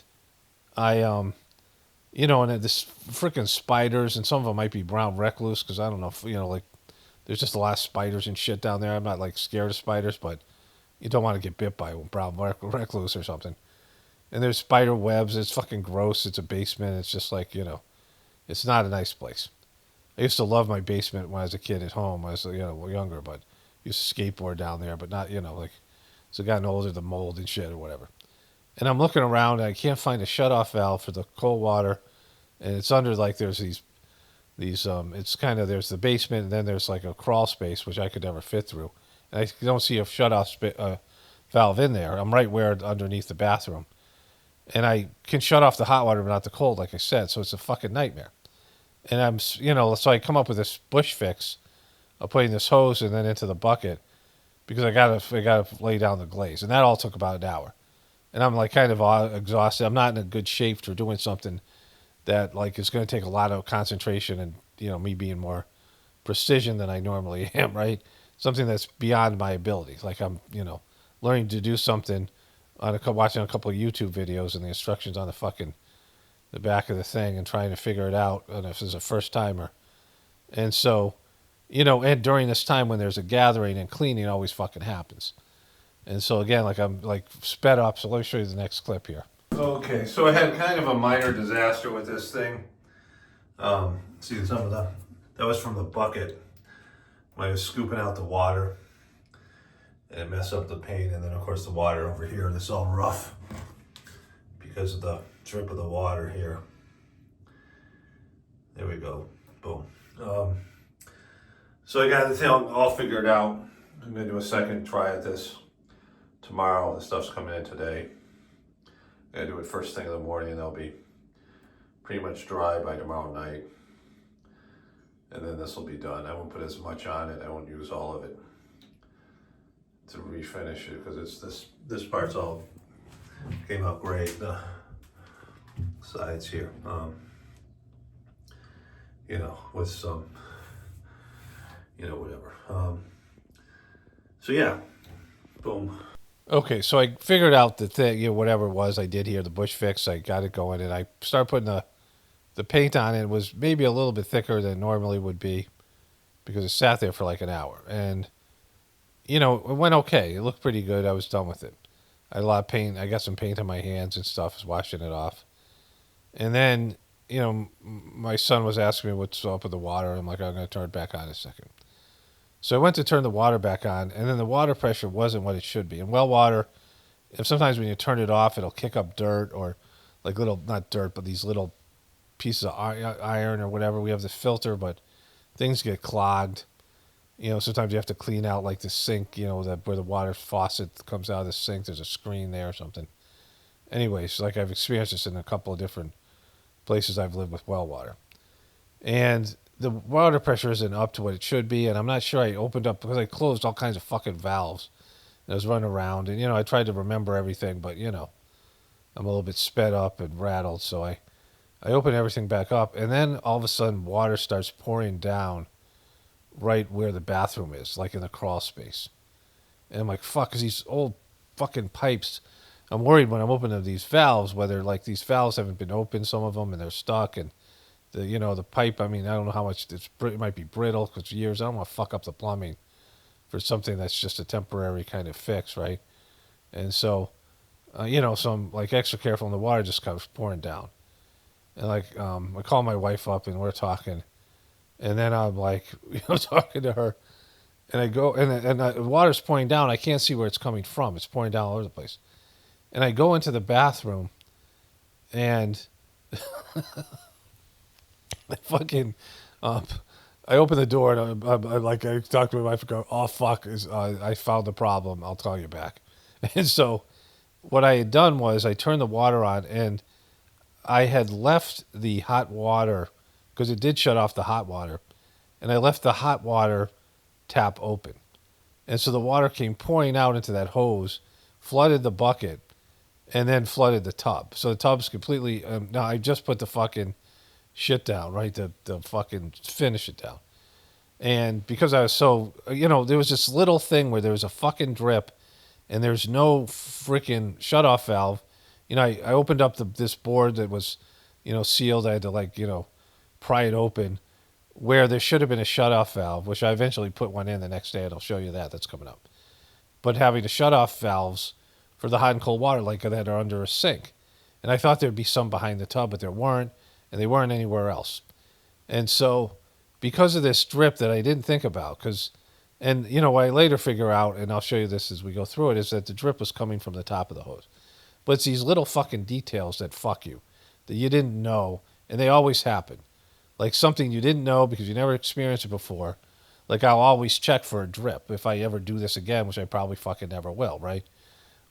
I and this freaking spiders, and some of them might be brown recluse because I don't know, if, like there's just a lot of spiders and shit down there. I'm not like scared of spiders, but you don't want to get bit by a brown recluse or something. And there's spider webs. It's fucking gross. It's a basement. It's just like it's not a nice place. I used to love my basement when I was a kid at home. When I was younger, but I used to skateboard down there, but not like as I gotten older, the mold and shit or whatever. And I'm looking around and I can't find a shutoff valve for the cold water, and it's under like there's these it's kind of there's the basement and then there's like a crawl space which I could never fit through, and I don't see a valve in there. I'm right where underneath the bathroom, and I can shut off the hot water but not the cold, like I said. So it's a fucking nightmare. And so I come up with this bush fix of putting this hose and then into the bucket because I gotta lay down the glaze, and that all took about an hour. And I'm like kind of exhausted. I'm not in a good shape for doing something that like is going to take a lot of concentration and me being more precision than I normally am. Right, something that's beyond my ability. Like I'm learning to do something on watching a couple of YouTube videos and the instructions on the back of the thing and trying to figure it out. And if it's a first timer, and so and during this time when there's a gathering and cleaning always fucking happens. And so again, like I'm like sped up. So let me show you the next clip here. Okay, so I had kind of a minor disaster with this thing. See some of that was from the bucket when I was scooping out the water, and it messed up the paint. And then of course the water over here, this is all rough because of the drip of the water here. There we go, boom. So I got the thing all figured out. I'm gonna do a second try at this tomorrow. The stuff's coming in today. I gotta do it first thing in the morning, and they'll be pretty much dry by tomorrow night. And then this will be done. I won't put as much on it. I won't use all of it to refinish it because it's this part's all came out great. The sides here, with some, whatever. So yeah, boom. Okay, so I figured out the thing, whatever it was I did here, the bush fix, I got it going, and I started putting the paint on. It was maybe a little bit thicker than it normally would be because it sat there for like an hour. And, it went okay. It looked pretty good. I was done with it. I had a lot of paint. I got some paint on my hands and stuff. I was washing it off. And then, my son was asking me what's up with the water. I'm like, I'm going to turn it back on in a second. So I went to turn the water back on, and then the water pressure wasn't what it should be. And well water, if sometimes when you turn it off, it'll kick up dirt or like little, not dirt, but these little pieces of iron or whatever. We have the filter, but things get clogged. Sometimes you have to clean out like the sink, where the water faucet comes out of the sink. There's a screen there or something. Anyways, like I've experienced this in a couple of different places I've lived with well water. And the water pressure isn't up to what it should be, and I'm not sure I opened up because I closed all kinds of fucking valves. And I was running around, and I tried to remember everything, but I'm a little bit sped up and rattled, so I opened everything back up, and then all of a sudden water starts pouring down right where the bathroom is, like in the crawl space. And I'm like, fuck, because these old fucking pipes. I'm worried when I'm opening these valves, whether like these valves haven't been opened, some of them, and they're stuck, and the pipe, I mean, I don't know how much it might be brittle because years. I don't want to fuck up the plumbing for something that's just a temporary kind of fix, right? And so, so I'm like extra careful, and the water just comes pouring down. And like, I call my wife up, and we're talking, and then I'm like, talking to her, and I go, and the water's pouring down. I can't see where it's coming from. It's pouring down all over the place. And I go into the bathroom, and I fucking I open the door and like I talk to my wife and go, "Oh fuck, I found the problem. I'll call you back." And so what I had done was I turned the water on and I had left the hot water because it did shut off the hot water, and I left the hot water tap open, and so the water came pouring out into that hose, flooded the bucket, and then flooded the tub. So the tub's completely. Now I just put the fucking shit down, right? The fucking finish it down. And because I was so, there was this little thing where there was a fucking drip and there's no freaking shut off valve. I opened up this board that was, sealed. I had to, like, pry it open where there should have been a shut off valve, which I eventually put one in the next day, and I'll show you that. That's coming up. But having the shut off valves for the hot and cold water, like that, are under a sink. And I thought there'd be some behind the tub, but there weren't, and they weren't anywhere else. And so, because of this drip that I didn't think about, and what I later figure out, and I'll show you this as we go through it, is that the drip was coming from the top of the hose. But it's these little fucking details that fuck you, that you didn't know, and they always happen. Like something you didn't know because you never experienced it before. Like I'll always check for a drip if I ever do this again, which I probably fucking never will, right?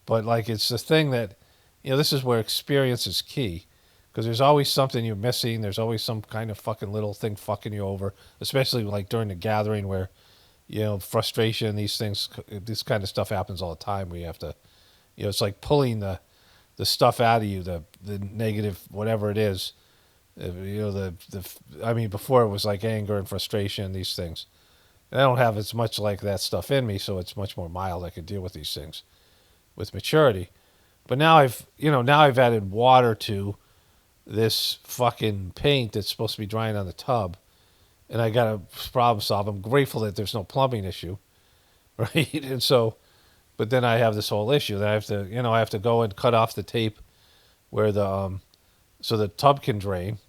But like it's the thing that, this is where experience is key because there's always something you're missing. There's always some kind of fucking little thing fucking you over, especially like during the gathering where, frustration, these things, this kind of stuff happens all the time. We have to, it's like pulling the stuff out of you, the negative, whatever it is. I mean, before it was like anger and frustration, these things. And I don't have as much like that stuff in me, so it's much more mild. I can deal with these things with maturity. But now I've added water to this fucking paint that's supposed to be drying on the tub, and I got a problem solved. I'm grateful that there's no plumbing issue, right? And so, but then I have this whole issue that I have to go and cut off the tape where so the tub can drain,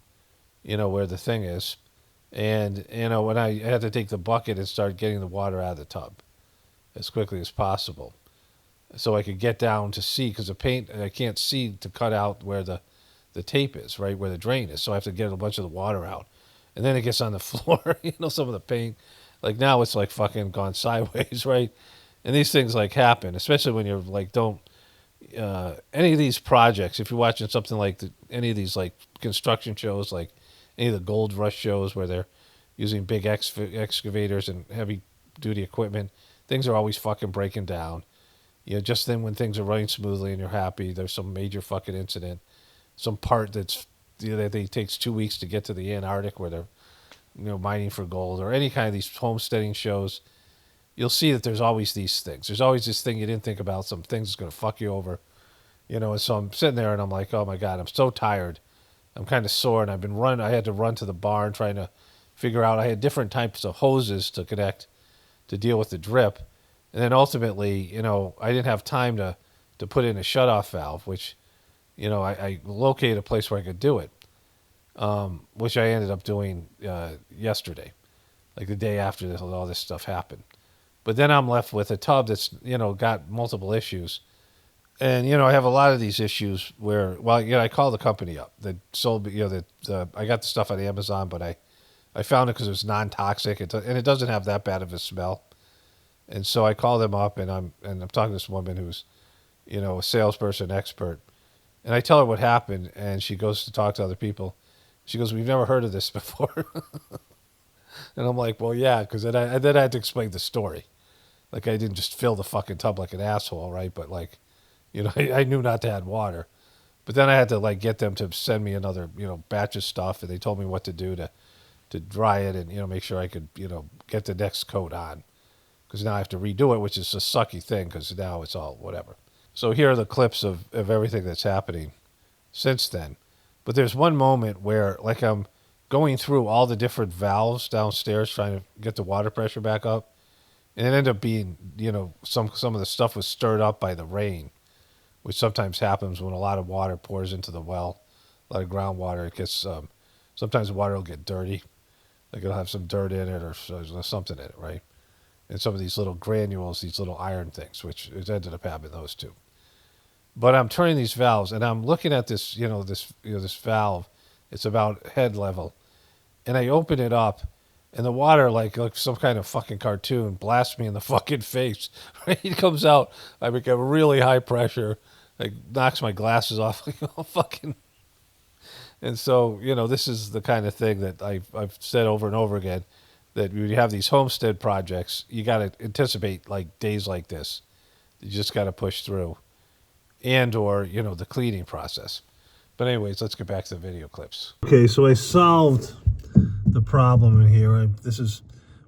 where the thing is, and when I had to take the bucket and start getting the water out of the tub as quickly as possible, so I could get down to see because the paint I can't see to cut out where the tape is, right where the drain is. So I have to get a bunch of the water out, and then it gets on the floor. Some of the paint, like now it's like fucking gone sideways, right? And these things like happen, especially when you're like don't any of these projects. If you're watching something like any of these like construction shows, like any of the gold rush shows where they're using big excavators and heavy duty equipment, things are always fucking breaking down. Just then when things are running smoothly and you're happy, there's some major fucking incident, some part that's that takes 2 weeks to get to the Antarctic where they're mining for gold, or any kind of these homesteading shows. You'll see that there's always these things. There's always this thing you didn't think about. Some things that's going to fuck you over, And so I'm sitting there and I'm like, oh my god, I'm so tired. I'm kind of sore, and I had to run to the barn trying to figure out. I had different types of hoses to connect to deal with the drip, and then ultimately, I didn't have time to put in a shutoff valve, which, I located a place where I could do it, which I ended up doing yesterday, like the day after all this stuff happened. But then I'm left with a tub that's got multiple issues, and I have a lot of these issues where, well, I called the company up that sold, I got the stuff on Amazon, but I found it because it was non-toxic, and it doesn't have that bad of a smell. And so I call them up, and I'm talking to this woman who's, a salesperson expert, and I tell her what happened, and she goes to talk to other people. She goes, "We've never heard of this before," and I'm like, "Well, yeah," because then I had to explain the story. Like I didn't just fill the fucking tub like an asshole, right? But like, I knew not to add water. But then I had to like get them to send me another, batch of stuff, and they told me what to do to dry it and make sure I could get the next coat on, because now I have to redo it, which is a sucky thing because now it's all whatever. So here are the clips of everything that's happening since then. But there's one moment where like I'm going through all the different valves downstairs trying to get the water pressure back up, and it ended up being some of the stuff was stirred up by the rain, which sometimes happens when a lot of water pours into the well, a lot of groundwater. It gets sometimes the water will get dirty, like it'll have some dirt in it or something in it, right? And some of these little granules, these little iron things, which it ended up having those too. But I'm turning these valves, and I'm looking at this, this valve. It's about head level, and I open it up, and the water, like some kind of fucking cartoon, blasts me in the fucking face. Right? It comes out. I become really high pressure. Like knocks my glasses off. Like, oh, fucking. And so, this is the kind of thing that I've said over and over again, that when you have these homestead projects, you got to anticipate like days like this. You just got to push through, and or the cleaning process. But anyways, let's get back to the video clips. Okay, so I solved the problem in here. This is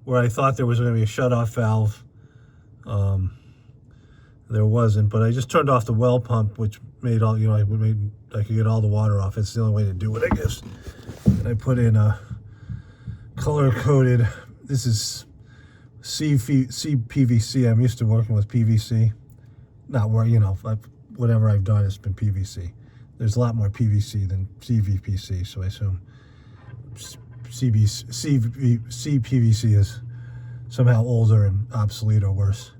where I thought there was going to be a shut-off valve. There wasn't, but I just turned off the well pump, which made all, I could get all the water off. It's the only way to do it, I guess. And I put in a color-coded, this is CPVC. I'm used to working with PVC. Not where, whatever I've done, it's been PVC. There's a lot more PVC than CVPC, so I assume CPVC is somehow older and obsolete or worse.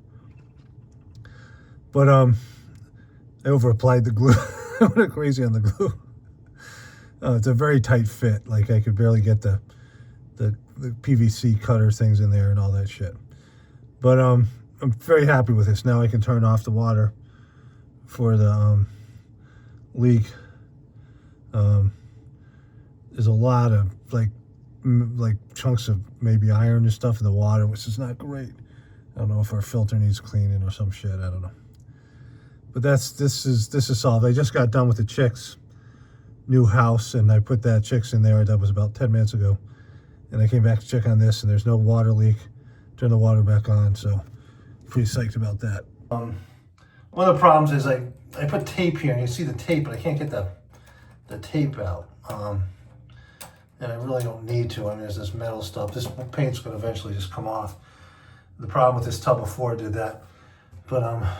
But I over-applied the glue. I went crazy on the glue. It's a very tight fit. Like I could barely get the PVC cutter things in there and all that shit. But I'm very happy with this. Now I can turn off the water for the leak. There's a lot of like chunks of maybe iron and stuff in the water, which is not great. I don't know if our filter needs cleaning or some shit. I don't know. But this is solved. I just got done with the chicks' new house, and I put that chicks in there. That was about 10 minutes ago. And I came back to check on this, and there's no water leak. Turn the water back on, so pretty psyched about that. One of the problems is I put tape here, and you see the tape, but I can't get the tape out. And I really don't need to. I mean, there's this metal stuff. This paint's going to eventually just come off. The problem with this tub before did that. But I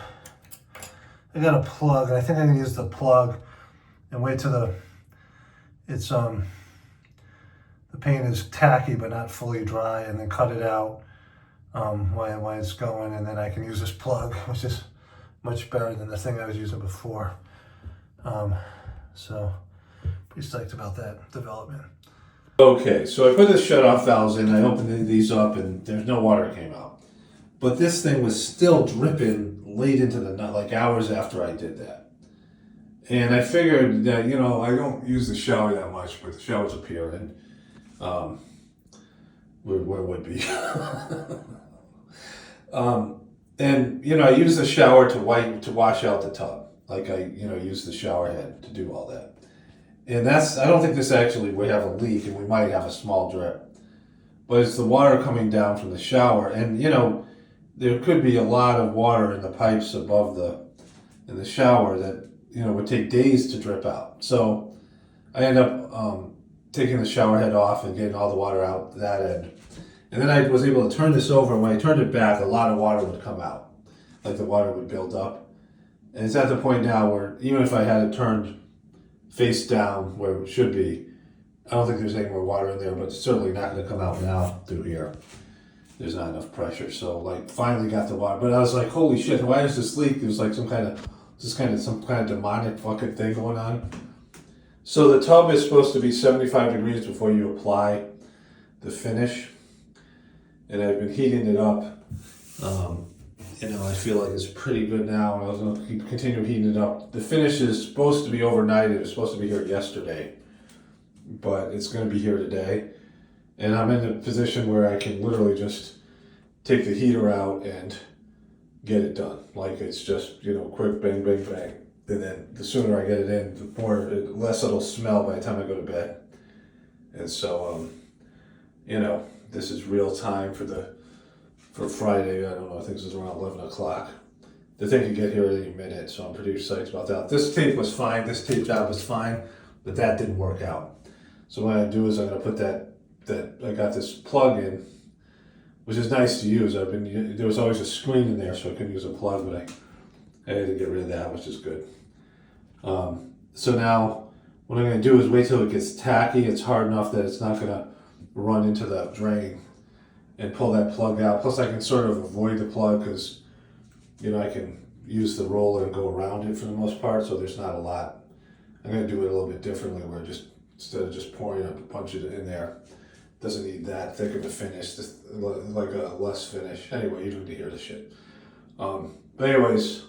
got a plug, and I think I can use the plug and wait till the paint is tacky but not fully dry, and then cut it out while it's going, and then I can use this plug, which is much better than the thing I was using before. So pretty psyched about that development. Okay, so I put the shut-off valves in, I opened these up, and there's no water came out. But this thing was still dripping late into the night, like hours after I did that. And I figured that, I don't use the shower that much, but the shower's up here, and where would be. And, I use the shower to wash out the tub. Like I, use the shower head to do all that. And I don't think this actually would have a leak, and we might have a small drip. But it's the water coming down from the shower, and, there could be a lot of water in the pipes above in the shower that, would take days to drip out. So I end up taking the shower head off and getting all the water out that end. And then I was able to turn this over, and when I turned it back, a lot of water would come out. Like the water would build up. And it's at the point now where even if I had it turned face down where it should be, I don't think there's any more water in there, but it's certainly not going to come out now through here. There's not enough pressure. So finally got the water. But I was like, holy shit, why is this leak? There's like some kind of demonic fucking thing going on. So the tub is supposed to be 75 degrees before you apply the finish. And I've been heating it up. I feel like it's pretty good now. I was going to continue heating it up. The finish is supposed to be overnight. It was supposed to be here yesterday. But it's going to be here today. And I'm in a position where I can literally just take the heater out and get it done. Like it's just, quick bang, bang, bang. And then the sooner I get it in, the less it'll smell by the time I go to bed. And so, this is real time for Friday. I don't know, I think this is around 11 o'clock. The thing can get here any minute, so I'm pretty psyched about that. This tape was fine, this tape job was fine, but that didn't work out. So what I do is I'm going to put that I got this plug in, which is nice to use. There was always a screen in there, so I couldn't use a plug, but I had to get rid of that, which is good. So now what I'm going to do is wait till it gets tacky. It's hard enough that it's not going to run into the drain, and pull that plug out. Plus I can sort of avoid the plug because, I can use the roller and go around it for the most part, so there's not a lot. I'm going to do it a little bit differently where instead of just pouring it, punch it in there. doesn't need that thick of a finish, just like a less finish. Anyway, you don't need to hear the shit. But anyways,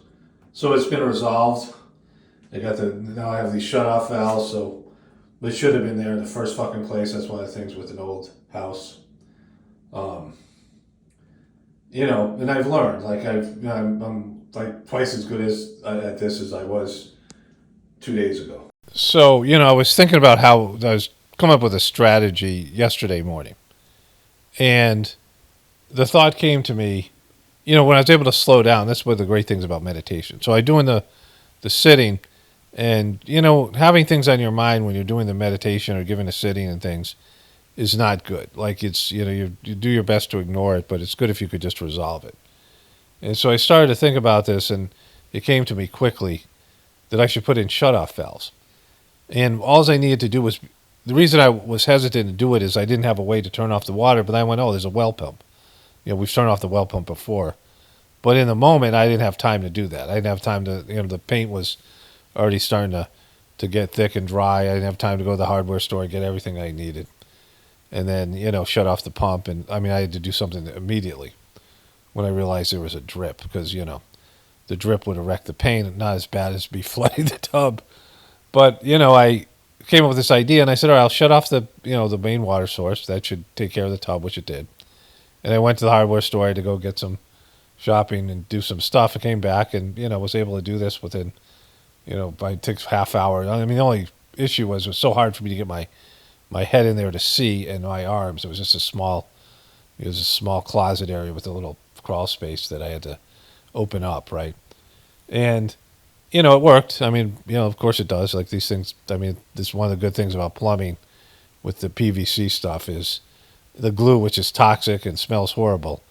so it's been resolved. Now I have these shut-off valves, so they should have been there in the first fucking place. That's one of the things with an old house. And I've learned, like I'm like twice as good at this as I was 2 days ago. So, I was thinking about how I was coming up with a strategy yesterday morning. And the thought came to me, when I was able to slow down. That's one of the great things about meditation. So I doing the sitting, and, having things on your mind when you're doing the meditation or giving a sitting and things is not good. Like it's, you do your best to ignore it, but it's good if you could just resolve it. And so I started to think about this, and it came to me quickly that I should put in shutoff valves. And all I needed to do was, the reason I was hesitant to do it is I didn't have a way to turn off the water, but I went, oh, there's a well pump. We've turned off the well pump before. But in the moment, I didn't have time to do that. I didn't have time to, the paint was already starting to get thick and dry. I didn't have time to go to the hardware store and get everything I needed. And then, shut off the pump. And, I had to do something immediately when I realized there was a drip because, the drip would have wrecked the paint. Not as bad as be flooding the tub. But, I came up with this idea, and I said, all right, I'll shut off the main water source. That should take care of the tub, which it did. And I went to the hardware store to go get some shopping and do some stuff. I came back and, was able to do this within, it takes half hour. The only issue was it was so hard for me to get my head in there to see and my arms. It was just a small closet area with a little crawl space that I had to open up, right? And, it worked. Of course it does. Like these things, this is one of the good things about plumbing with the PVC stuff is the glue, which is toxic and smells horrible.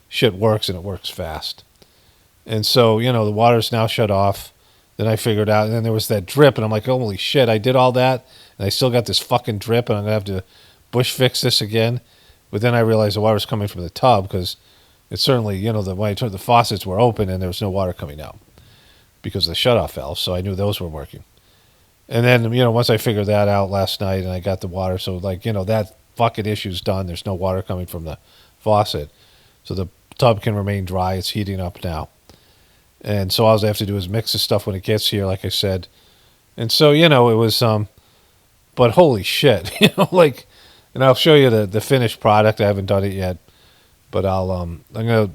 Shit works, and it works fast. And so, the water's now shut off. Then I figured out, and then there was that drip, and I'm like, holy shit, I did all that, and I still got this fucking drip, and I'm going to have to bush fix this again. But then I realized the water's coming from the tub, because it certainly, when I turned the faucets were open, and there was no water coming out because of the shutoff valves, so I knew those were working. And then, once I figured that out last night, and I got the water, so, that fucking issue's done. There's no water coming from the faucet. So the tub can remain dry. It's heating up now. And so all I have to do is mix the stuff when it gets here, like I said. And so, it was, but holy shit, and I'll show you the finished product. I haven't done it yet, but I'm going to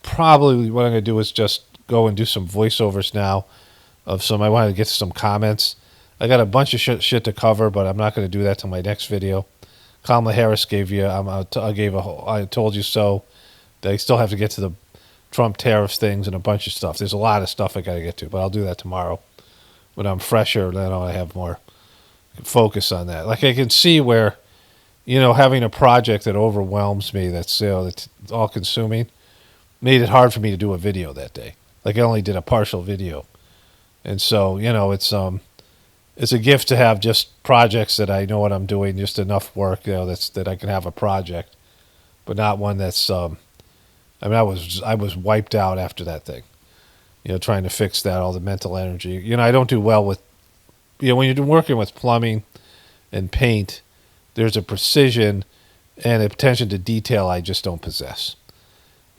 probably, what I'm going to do is just go and do some voiceovers now I wanted to get some comments. I got a bunch of shit to cover, but I'm not going to do that till my next video. Kamala Harris gave you, I told you so. They still have to get to the Trump tariffs things and a bunch of stuff. There's a lot of stuff I got to get to, but I'll do that tomorrow when I'm fresher. Then I have more focus on that. Like I can see where, having a project that overwhelms me, that's that's all consuming, made it hard for me to do a video that day. Like I only did a partial video, and so it's a gift to have just projects that I know what I'm doing, just enough work, that I can have a project, but not one that's. I was wiped out after that thing, trying to fix that, all the mental energy. I don't do well with, when you're working with plumbing and paint, there's a precision and a attention to detail I just don't possess.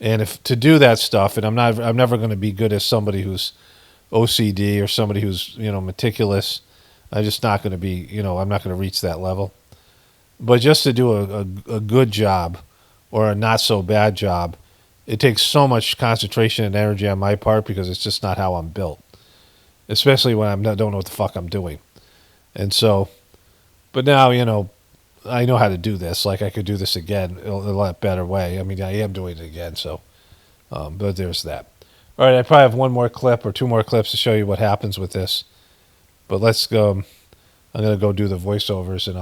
And if to do that stuff, and I'm never going to be good as somebody who's OCD or somebody who's, meticulous. I'm just not going to be, I'm not going to reach that level. But just to do a good job or a not so bad job, it takes so much concentration and energy on my part because it's just not how I'm built, especially when I don't know what the fuck I'm doing. And so, but now, I know how to do this. Like I could do this again a lot better way. I am doing it again. So, but there's that. All right, I probably have one more clip or two more clips to show you what happens with this. But let's go. I'm going to go do the voiceovers, and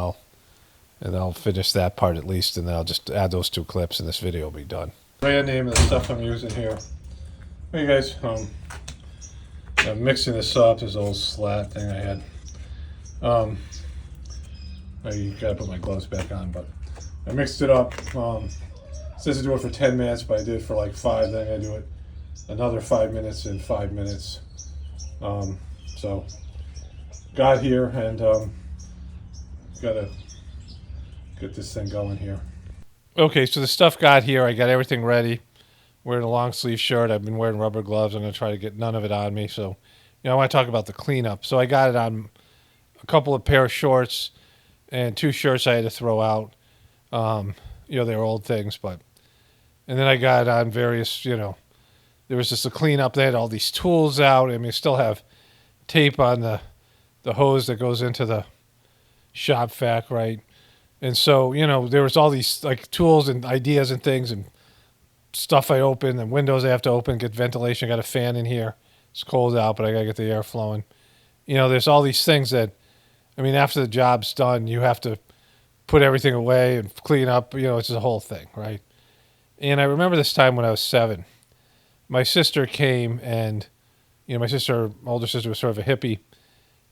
I'll finish that part at least, and then I'll just add those two clips, and this video will be done. Brand name of the stuff I'm using here. Hey guys, I'm mixing this up. This old slat thing I had. I gotta put my gloves back on, but I mixed it up. It says to do it for 10 minutes, but I did it for like 5. Then I gotta do it another 5 minutes and 5 minutes. So got here and got a get this thing going here. Okay, so the stuff got here. I got everything ready. Wearing a long sleeve shirt. I've been wearing rubber gloves. I'm going to try to get none of it on me. So, I want to talk about the cleanup. So I got it on a couple of pair of shorts and 2 shirts I had to throw out. They were old things, but and then I got on various. There was just a cleanup. They had all these tools out. I mean, still have tape on the hose that goes into the shop vac, right? And so, there was all these like tools and ideas and things and stuff I open and windows I have to open, get ventilation. I got a fan in here. It's cold out, but I got to get the air flowing. There's all these things that, after the job's done, you have to put everything away and clean up. It's a whole thing, right? And I remember this time when I was 7. My sister came and, my older sister was sort of a hippie,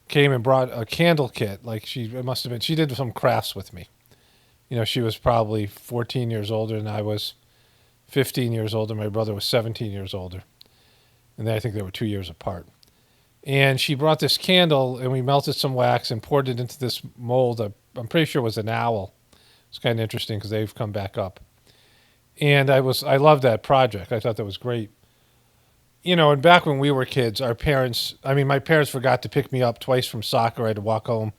came and brought a candle kit. Like she did some crafts with me. She was probably 14 years older than I was, 15 years older. My brother was 17 years older. And I think they were 2 years apart. And she brought this candle, and we melted some wax and poured it into this mold. I'm pretty sure it was an owl. It's kind of interesting because they've come back up. And I loved that project. I thought that was great. And back when we were kids, my parents forgot to pick me up twice from soccer. I had to walk home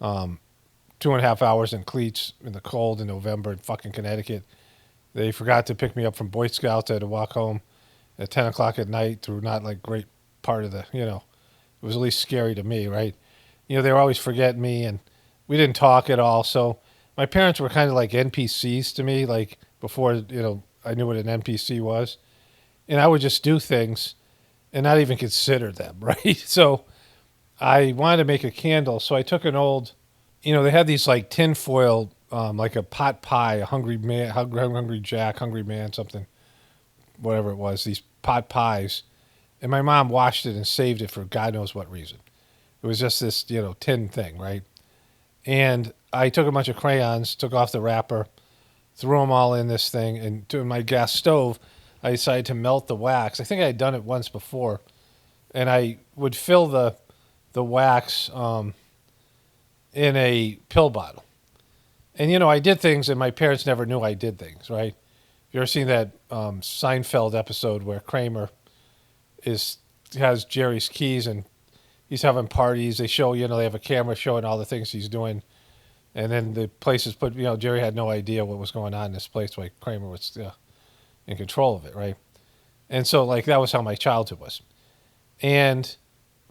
2.5 hours in cleats in the cold in November in fucking Connecticut. They forgot to pick me up from Boy Scouts. I had to walk home at 10 o'clock at night through not like great part of it was at least scary to me, right? They were always forgetting me, and we didn't talk at all. So my parents were kind of like NPCs to me, like before, I knew what an NPC was. And I would just do things and not even consider them, right? So I wanted to make a candle. So I took an old, they had these like tin foil, like a pot pie, a hungry man, hungry Jack, hungry man, something, whatever it was, these pot pies. And my mom washed it and saved it for God knows what reason. It was just this, tin thing, right? And I took a bunch of crayons, took off the wrapper, threw them all in this thing, and to my gas stove, I decided to melt the wax. I think I had done it once before, and I would fill the wax in a pill bottle. And I did things, and my parents never knew I did things. Right? You ever seen that Seinfeld episode where Kramer has Jerry's keys and he's having parties? They show, they have a camera showing all the things he's doing, and then the place is put. Jerry had no idea what was going on in this place. Like Kramer was in control of it, right? And so like that was how my childhood was. And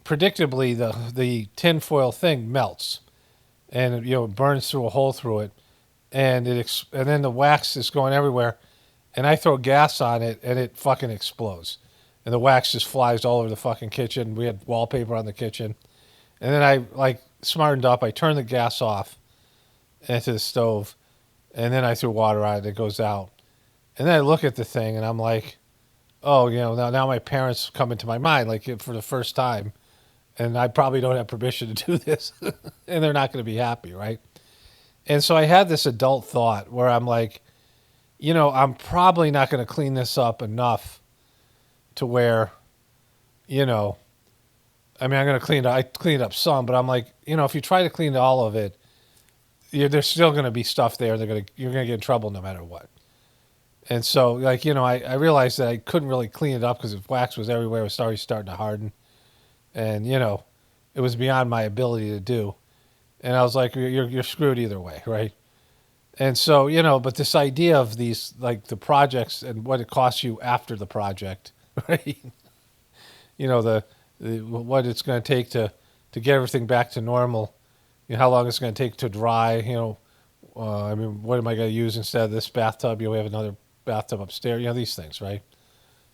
predictably the tin foil thing melts and it burns through a hole through it, and and then the wax is going everywhere, and I throw gas on it and it fucking explodes. And the wax just flies all over the fucking kitchen. We had wallpaper on the kitchen. And then I like smartened up. I turned the gas off into the stove, and then I threw water on it. It goes out. And then I look at the thing, and I'm like, oh, now my parents come into my mind, like for the first time, and I probably don't have permission to do this, and they're not going to be happy, right? And so I had this adult thought where I'm like, I'm probably not going to clean this up enough to where, I'm going to clean it. I cleaned up some, but I'm like, if you try to clean all of it, there's still going to be stuff there. You're going to get in trouble no matter what. And so, like, I realized that I couldn't really clean it up because the wax was everywhere. It was already starting to harden. And, it was beyond my ability to do. And I was like, you're screwed either way, right? And so, but this idea of these, like, the projects and what it costs you after the project, right? What it's going to take to get everything back to normal. How long it's going to take to dry, what am I going to use instead of this bathtub? We have another bathtub upstairs, these things, right?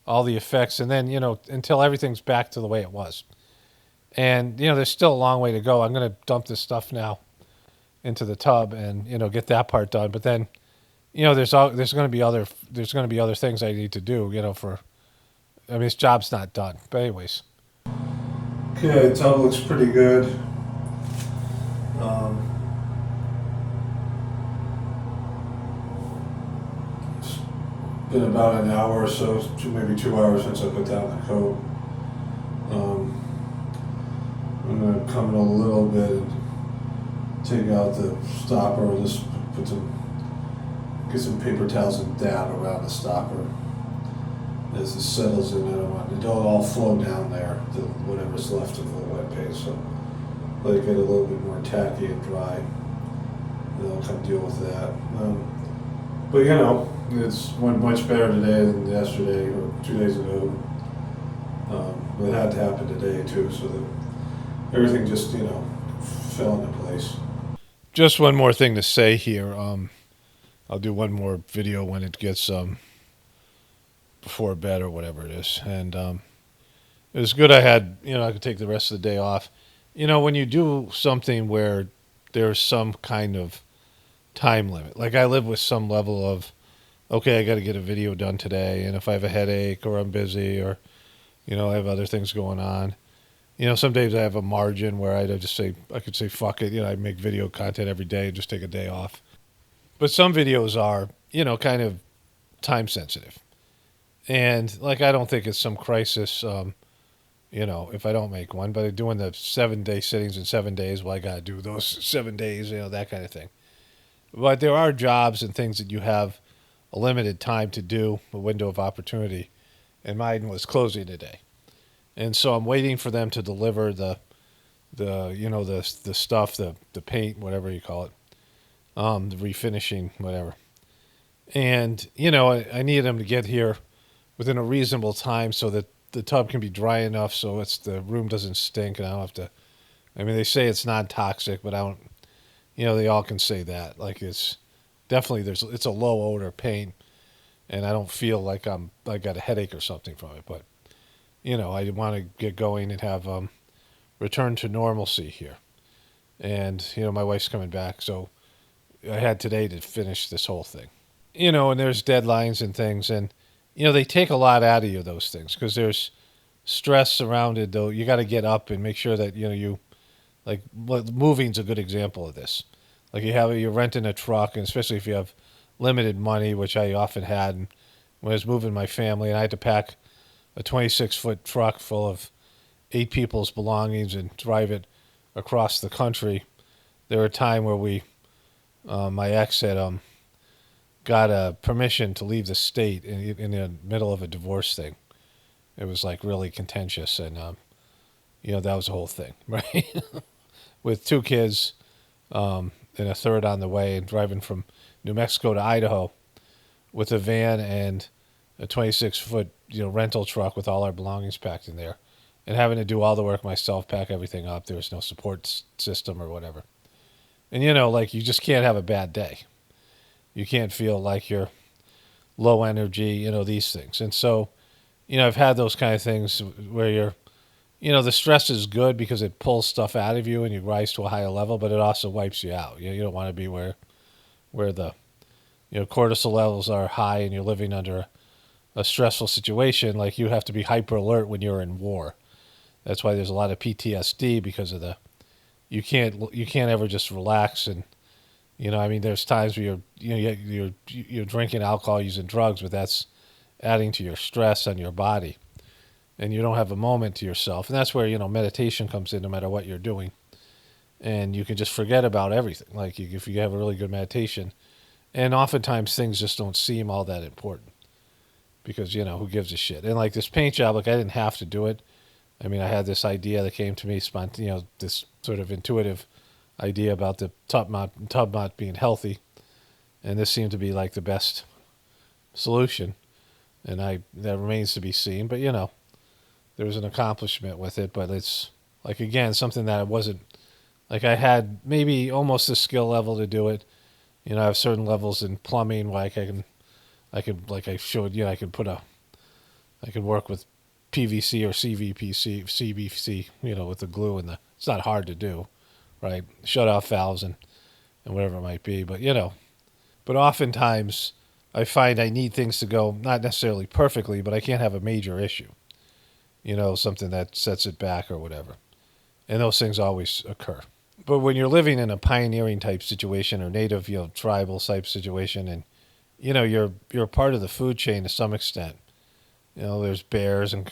All the effects. And then, until everything's back to the way it was. And, there's still a long way to go. I'm going to dump this stuff now into the tub and, get that part done. But then, there's going to be other things I need to do, this job's not done. But anyways. Okay, the tub looks pretty good. It's been about an hour or so, maybe 2 hours since I put down the coat. I'm going to come in a little bit and take out the stopper, this get some paper towels and dab around the stopper. As it settles in, I don't want it don't all flow down there, whatever's left of the wet paint. So let it get a little bit more tacky and dry. And I'll come deal with that. But it's went much better today than yesterday or 2 days ago. But it had to happen today too, so that everything just fell into place. Just one more thing to say here. I'll do one more video when it gets before bed or whatever it is, and it was good. I could take the rest of the day off. When you do something where there's some kind of time limit, like I live with some level of, okay, I got to get a video done today, and if I have a headache or I'm busy or I have other things going on. Some days I have a margin where I could say, fuck it. I make video content every day and just take a day off. But some videos are, kind of time sensitive. And like, I don't think it's some crisis, if I don't make one, but doing the 7-day sittings in 7 days, well, I got to do those 7 days, that kind of thing. But there are jobs and things that you have a limited time to do, a window of opportunity. And mine was closing today, and so I'm waiting for them to deliver the stuff, the paint, whatever you call it, the refinishing, whatever. And I need them to get here within a reasonable time so that the tub can be dry enough so the room doesn't stink, and I don't have to. I mean, they say it's non-toxic, but I don't. They all can say that. Like, it's definitely it's a low odor paint. And I don't feel like I got a headache or something from it. But, I want to get going and have return to normalcy here. And, my wife's coming back. So I had today to finish this whole thing. And there's deadlines and things. And, they take a lot out of you, those things. Because there's stress surrounded, though. You got to get up and make sure that, moving's a good example of this. Like, you're renting a truck, and especially if you have limited money, which I often had when I was moving my family, and I had to pack a 26-foot truck full of 8 people's belongings and drive it across the country. There were a time where my ex had got a permission to leave the state in the middle of a divorce thing. It was like really contentious, and that was the whole thing, right? With 2 kids and a third on the way, and driving from New Mexico to Idaho with a van and a 26-foot rental truck with all our belongings packed in there, and having to do all the work myself, pack everything up. There was no support system or whatever. And you just can't have a bad day. You can't feel like you're low energy, these things. And so, I've had those kind of things where the stress is good because it pulls stuff out of you and you rise to a higher level, but it also wipes you out. You don't want to be where the cortisol levels are high and you're living under a stressful situation. Like, you have to be hyper alert when you're in war. That's why there's a lot of PTSD, because of you can't ever just relax. And there's times where you're drinking alcohol, using drugs, but that's adding to your stress on your body, and you don't have a moment to yourself. And that's where meditation comes in, no matter what you're doing. And you can just forget about everything. Like, if you have a really good meditation, and oftentimes things just don't seem all that important, because who gives a shit. And like this paint job, like, I didn't have to do it. I mean, I had this idea that came to me, this sort of intuitive idea about the tub not being healthy, and this seemed to be like the best solution. And that remains to be seen. But there was an accomplishment with it. But it's like, again, something that I wasn't. Like, I had maybe almost the skill level to do it. I have certain levels in plumbing, like I could, like I showed you, I could work with PVC or CVC, with the glue and it's not hard to do, right? Shut off valves and whatever it might be. But oftentimes I find I need things to go not necessarily perfectly, but I can't have a major issue, something that sets it back or whatever. And those things always occur. But when you're living in a pioneering type situation or native, tribal type situation, and you're part of the food chain to some extent. There's bears and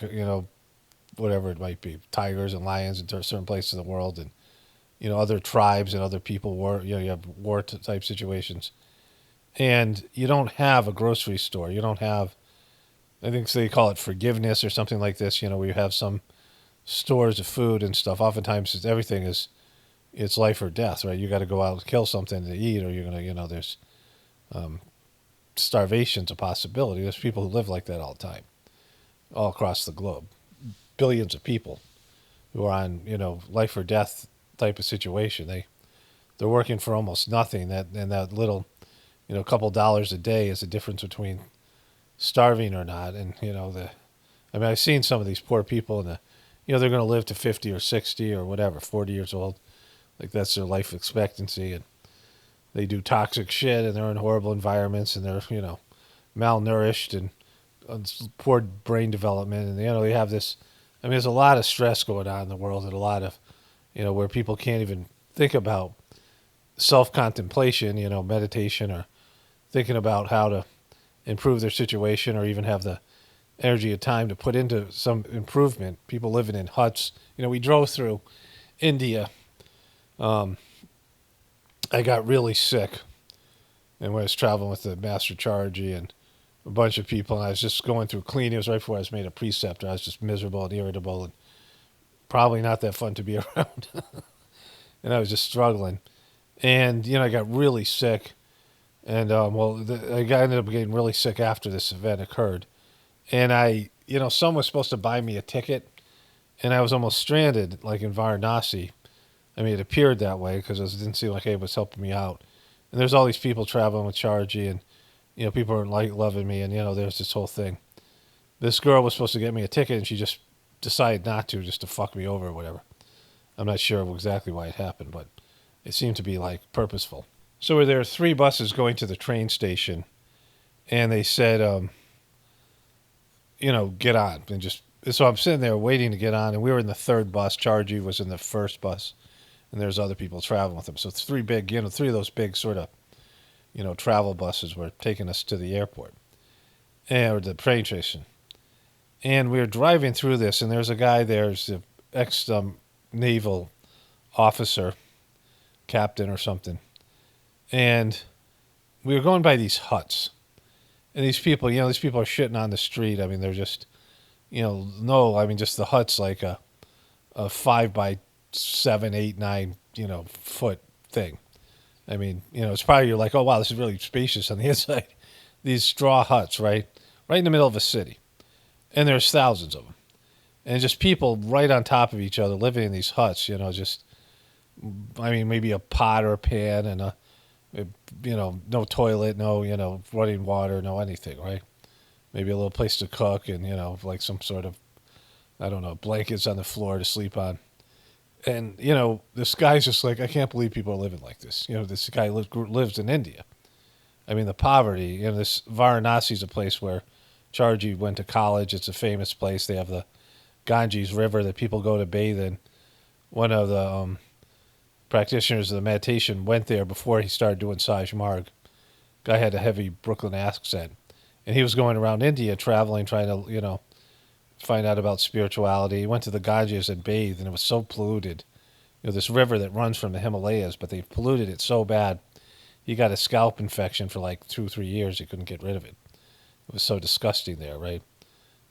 whatever it might be, tigers and lions in certain places of the world, and other tribes and other people war. You have war type situations, and you don't have a grocery store. You don't have. I think they call it forgiveness or something like this. Where you have some stores of food and stuff. Oftentimes, everything is it's life or death, right? You got to go out and kill something to eat, or you're gonna, there's starvation's a possibility. There's people who live like that all the time, all across the globe. Billions of people who are on, life or death type of situation. They're working for almost nothing. That little, couple dollars a day is the difference between starving or not. And I've seen some of these poor people, and they're going to live to 50 or 60 or whatever, 40 years old. Like that's their life expectancy, and they do toxic shit, and they're in horrible environments, and they're malnourished and poor brain development, and they have this. There's a lot of stress going on in the world, and a lot of where people can't even think about self-contemplation, meditation, or thinking about how to improve their situation, or even have the energy and time to put into some improvement. People living in huts. We drove through India. I got really sick, and when I was traveling with the Master Chargy and a bunch of people, and I was just going through cleaning. It was right before I was made a preceptor. I was just miserable and irritable, and probably not that fun to be around. And I was just struggling, and I got really sick, and ended up getting really sick after this event occurred, and someone was supposed to buy me a ticket, and I was almost stranded, like in Varanasi. It appeared that way because it didn't seem like anybody was helping me out, and there's all these people traveling with Chargy, and people are like loving me, and there's this whole thing. This girl was supposed to get me a ticket, and she just decided not to, just to fuck me over or whatever. I'm not sure exactly why it happened, but it seemed to be like purposeful. So there were 3 buses going to the train station, and they said, get on, and just. So I'm sitting there waiting to get on, and we were in the 3rd bus. Chargy was in the 1st bus, and there's other people traveling with him. So it's 3 big, 3 of those big sort of, travel buses were taking us to the airport, or the train station. And we were driving through this, and there's a guy there, there's an ex-naval officer, captain or something. And we were going by these huts. And these people, these people are shitting on the street. They're just, just the huts like a 5 by 7, 8, 9, foot thing. It's probably you're like, oh, wow, this is really spacious on the inside. These straw huts, right? Right in the middle of a city. And there's thousands of them. And just people right on top of each other living in these huts, maybe a pot or a pan and no toilet, no, running water, no anything, right? Maybe a little place to cook and, like some sort of, I don't know, blankets on the floor to sleep on. And, this guy's just like, I can't believe people are living like this. This guy lives in India. The poverty, this Varanasi is a place where Chargy went to college. It's a famous place. They have the Ganges River that people go to bathe in. One of the practitioners of the meditation went there before he started doing Saj Marg. Guy had a heavy Brooklyn accent. And he was going around India traveling, trying to, find out about spirituality. He went to the Ganges and bathed, and it was so polluted. This river that runs from the Himalayas, but they polluted it so bad. He got a scalp infection for like 2 or 3 years. He couldn't get rid of it. It was so disgusting there, right?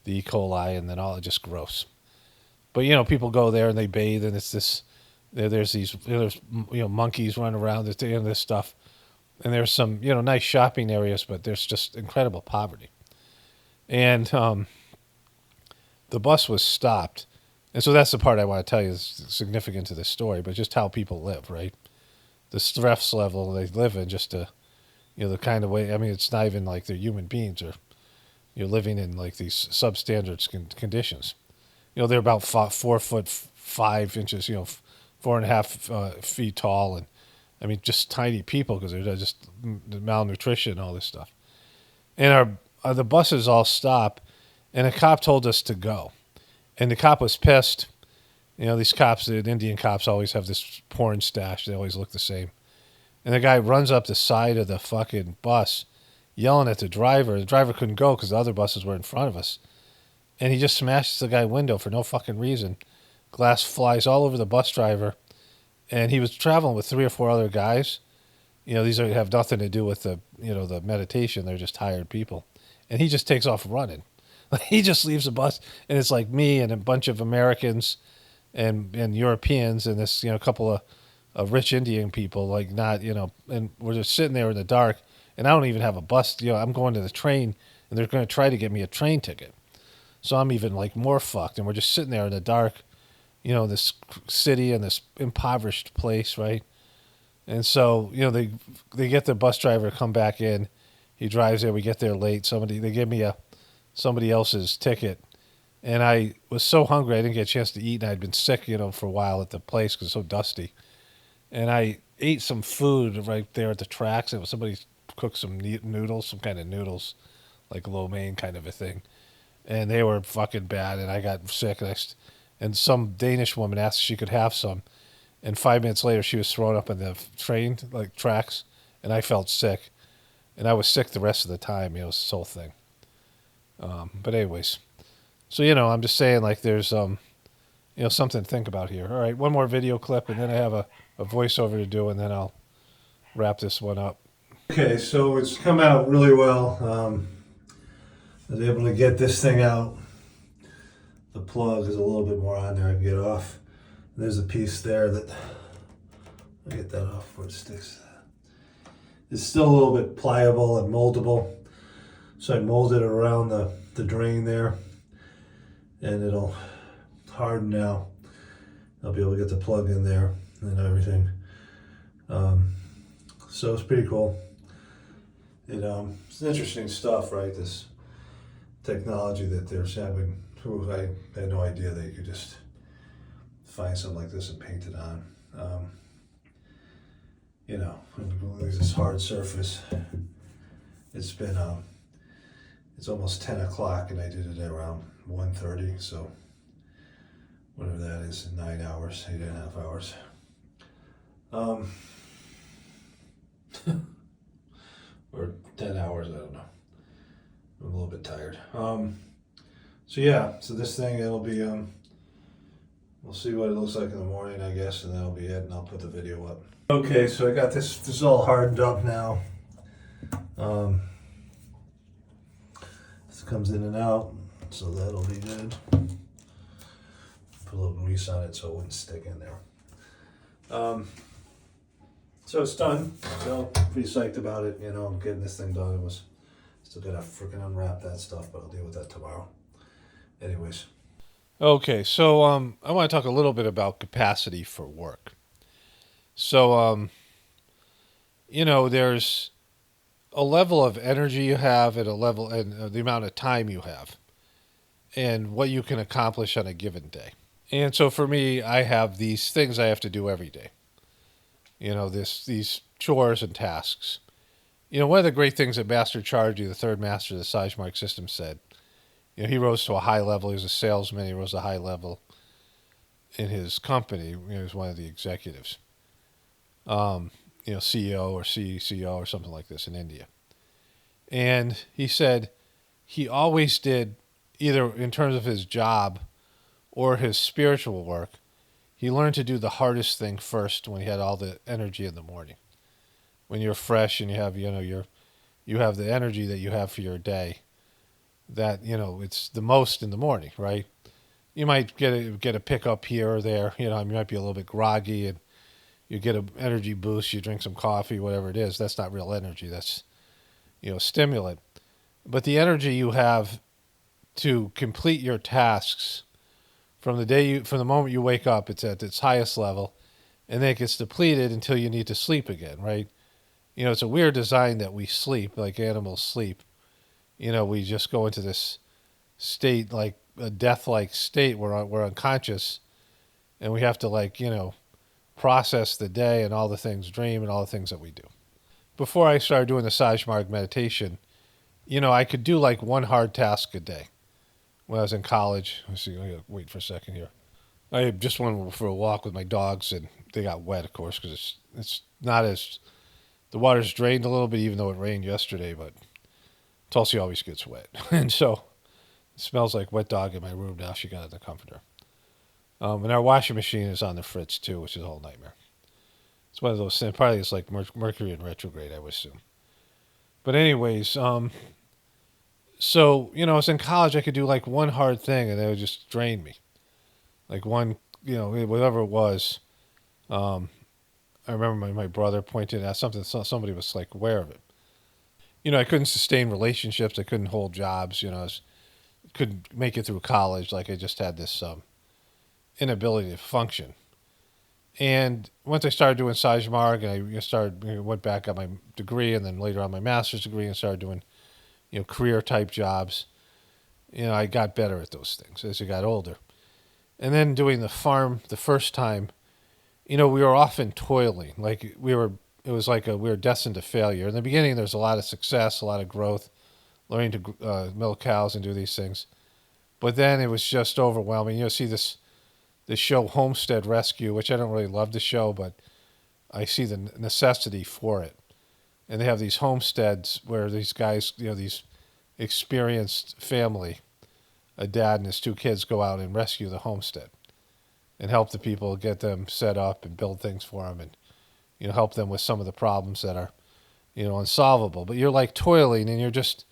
The E. coli and then all, just gross. But, people go there and they bathe, and it's this, there's these, there's, monkeys running around, this stuff. And there's some, nice shopping areas, but there's just incredible poverty. And the bus was stopped. And so that's the part I want to tell you is significant to this story, but just how people live, right? The stress level they live in, just to, the kind of way, it's not even like they're human beings, or you're living in like these substandard conditions. They're about 4'5" 4.5 feet tall, and just tiny people because they're just malnutrition and all this stuff. And the buses all stop, and a cop told us to go. And the cop was pissed. These cops, the Indian cops, always have this porn stash. They always look the same. And the guy runs up the side of the fucking bus, yelling at the driver. The driver couldn't go because the other buses were in front of us. And he just smashes the guy's window for no fucking reason. Glass flies all over the bus driver. and he was traveling with 3 or 4 other guys. These have nothing to do with the meditation. They're just tired people, and he just takes off running. He just leaves the bus, and it's like me and a bunch of Americans and Europeans and this couple of rich Indian people, like not and we're just sitting there in the dark, and I don't even have a bus. I'm going to the train, and they're going to try to get me a train ticket, so I'm even like more fucked, and we're just sitting there in the dark, this city and this impoverished place, right? And so they get the bus driver to come back in. He drives there. We get there late. They give me somebody else's ticket. And I was so hungry I didn't get a chance to eat, and I'd been sick, for a while at the place because it's so dusty. And I ate some food right there at the tracks. It was somebody cooked some noodles, some kind of noodles, like lo mein kind of a thing. And they were fucking bad, and I got sick. And some Danish woman asked if she could have some. And 5 minutes later, she was thrown up in the train, like tracks, and I felt sick. And I was sick the rest of the time, it was this whole thing. But anyways, so, I'm just saying, like, there's, something to think about here. All right, one more video clip, and then I have a voiceover to do, and then I'll wrap this one up. Okay, so it's come out really well. I was able to get this thing out. The plug is a little bit more on there I can get off. There's a piece there that, I'll get that off where it sticks. It's still a little bit pliable and moldable. So I molded it around the drain there, and it'll harden now. I'll be able to get the plug in there and everything. So it's pretty cool. It's interesting stuff, right? This technology that they're having. I had no idea that you could just find something like this and paint it on. There's this hard surface. It's been it's almost 10 o'clock, and I did it at around 1:30, so whatever that is, 9 hours, 8.5 hours. Or 10 hours, I don't know. I'm a little bit tired. So this thing, it'll be, we'll see what it looks like in the morning, I guess, and that'll be it, and I'll put the video up. Okay, so I got this is all hardened up now. This comes in and out, so that'll be good. Put a little grease on it so it wouldn't stick in there. So it's done. So pretty psyched about it, getting this thing done. It was still gotta freaking unwrap that stuff, but I'll deal with that tomorrow. Anyways. Okay, so I want to talk a little bit about capacity for work. So, there's a level of energy you have and a level and the amount of time you have and what you can accomplish on a given day. And so for me, I have these things I have to do every day. These chores and tasks. One of the great things that Master Chargy, the third master of the Sajmark system, said, he rose to a high level. He was a salesman. He rose to a high level in his company. He was one of the executives. CEO or CCO or something like this in India. And he said he always did, either in terms of his job or his spiritual work, he learned to do the hardest thing first when he had all the energy in the morning. When you're fresh and you have, you have the energy that you have for your day, that, it's the most in the morning, right? You might get a pickup here or there, you might be a little bit groggy and you get an energy boost, you drink some coffee, whatever it is. That's not real energy. That's, stimulant. But the energy you have to complete your tasks from the moment you wake up, it's at its highest level, and then it gets depleted until you need to sleep again, right? It's a weird design that we sleep like animals sleep. We just go into this state, like a death-like state where we're unconscious, and we have to process the day and all the things, dream and all the things that we do. Before I started doing the Sajmark meditation, I could do like one hard task a day. When I was in college, let's see, I gotta wait for a second here. I just went for a walk with my dogs, and they got wet, of course, because it's not as, the water's drained a little bit, even though it rained yesterday, but Tulsi always gets wet. And so it smells like wet dog in my room now. She got it in the comforter. And our washing machine is on the fritz, too, which is a whole nightmare. It's one of those things. Probably it's like Mercury in retrograde, I would assume. But anyways, so I was in college. I could do like one hard thing, and it would just drain me. Like one, whatever it was. Um, I remember my brother pointed out something. Somebody was like aware of it. I couldn't sustain relationships. I couldn't hold jobs. Couldn't make it through college. Like I just had this inability to function. And once I started doing Sajmark, and I went back got my degree, and then later on my master's degree, and started doing career type jobs. I got better at those things as I got older. And then doing the farm the first time, we were often toiling. Like it was like we were destined to failure. In the beginning, there's a lot of success, a lot of growth, learning to milk cows and do these things. But then it was just overwhelming. See this show Homestead Rescue, which I don't really love the show, but I see the necessity for it. And they have these homesteads where these guys, these experienced family, a dad and his two kids, go out and rescue the homestead and help the people get them set up and build things for them, and help them with some of the problems that are unsolvable. But you're like toiling, and you're just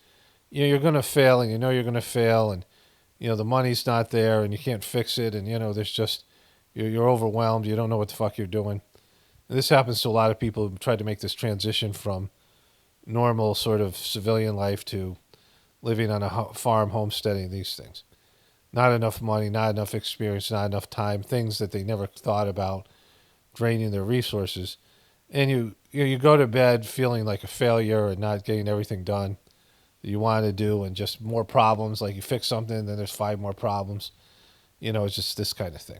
you're going to fail, and you're going to fail, and the money's not there, and you can't fix it, and there's just you're overwhelmed. You don't know what the fuck you're doing. And this happens to a lot of people who try to make this transition from normal sort of civilian life to living on a farm, homesteading, these things. Not enough money, not enough experience, not enough time, things that they never thought about, draining their resources. And you go to bed feeling like a failure and not getting everything done that you want to do, and just more problems. Like you fix something, then there's 5 more problems. It's just this kind of thing.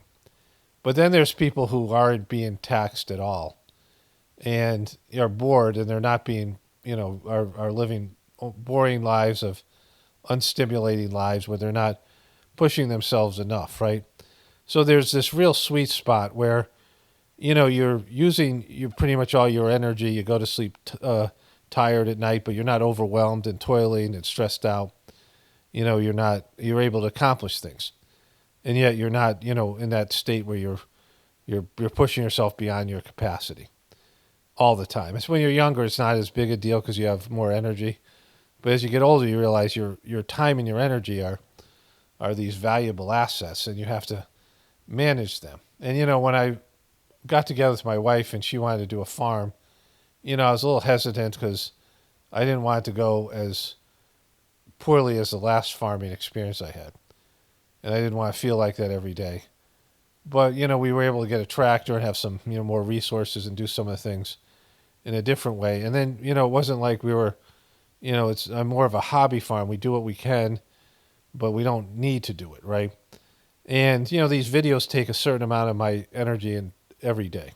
But then there's people who aren't being taxed at all and are bored, and they're not being, are living boring lives of unstimulating lives where they're not pushing themselves enough, right? So there's this real sweet spot where, you're using pretty much all your energy. You go to sleep tired at night, but you're not overwhelmed and toiling and stressed out. You're able to accomplish things. And yet you're not, in that state where you're pushing yourself beyond your capacity all the time. It's when you're younger, it's not as big a deal because you have more energy. But as you get older, you realize your time and your energy are these valuable assets, and you have to manage them. And when I got together with my wife and she wanted to do a farm, I was a little hesitant because I didn't want it to go as poorly as the last farming experience I had. And I didn't want to feel like that every day. But, we were able to get a tractor and have some, more resources and do some of the things in a different way. And then, it wasn't like we were, it's more of a hobby farm. We do what we can, but we don't need to do it, right? And, these videos take a certain amount of my energy and every day.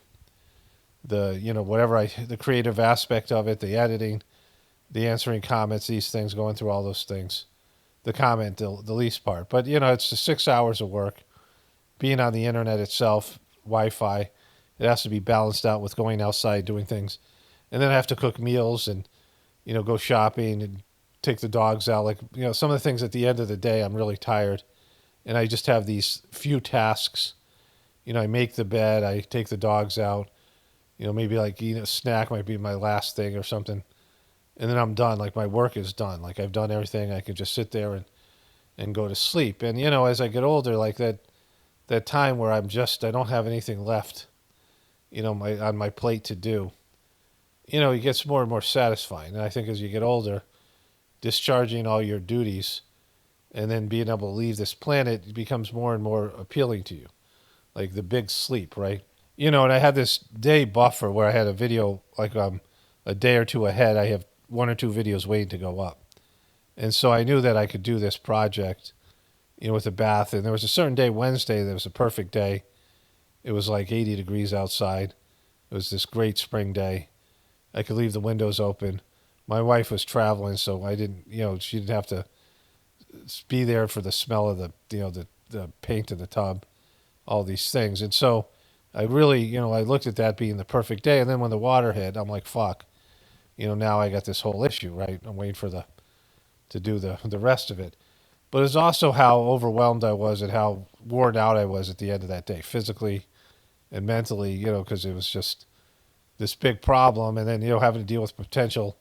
The creative aspect of it, the editing, the answering comments, these things, going through all those things. The comment, the least part. But, it's the 6 hours of work. Being on the internet itself, Wi-Fi, it has to be balanced out with going outside, doing things. And then I have to cook meals and, go shopping and take the dogs out. Like, some of the things at the end of the day, I'm really tired. And I just have these few tasks. I make the bed, I take the dogs out. Maybe like eating a snack might be my last thing or something. And then I'm done. Like my work is done. Like I've done everything. I can just sit there and go to sleep. And, as I get older, like that time where I don't have anything left, on my plate to do, it gets more and more satisfying. And I think as you get older, discharging all your duties and then being able to leave this planet becomes more and more appealing to you. Like the big sleep, right? And I had this day buffer where I had a video, like a day or two ahead, I have 1 or 2 videos waiting to go up. And so I knew that I could do this project, with a bath. And there was a certain day, Wednesday, that was a perfect day. It was like 80 degrees outside. It was this great spring day. I could leave the windows open. My wife was traveling, so I didn't, she didn't have to be there for the smell of the paint in the tub, all these things. And so I really, I looked at that being the perfect day. And then when the water hit, I'm like, fuck, now I got this whole issue, right? I'm waiting to do the rest of it. But it's also how overwhelmed I was and how worn out I was at the end of that day, physically and mentally, because it was just, this big problem, and then having to deal with potential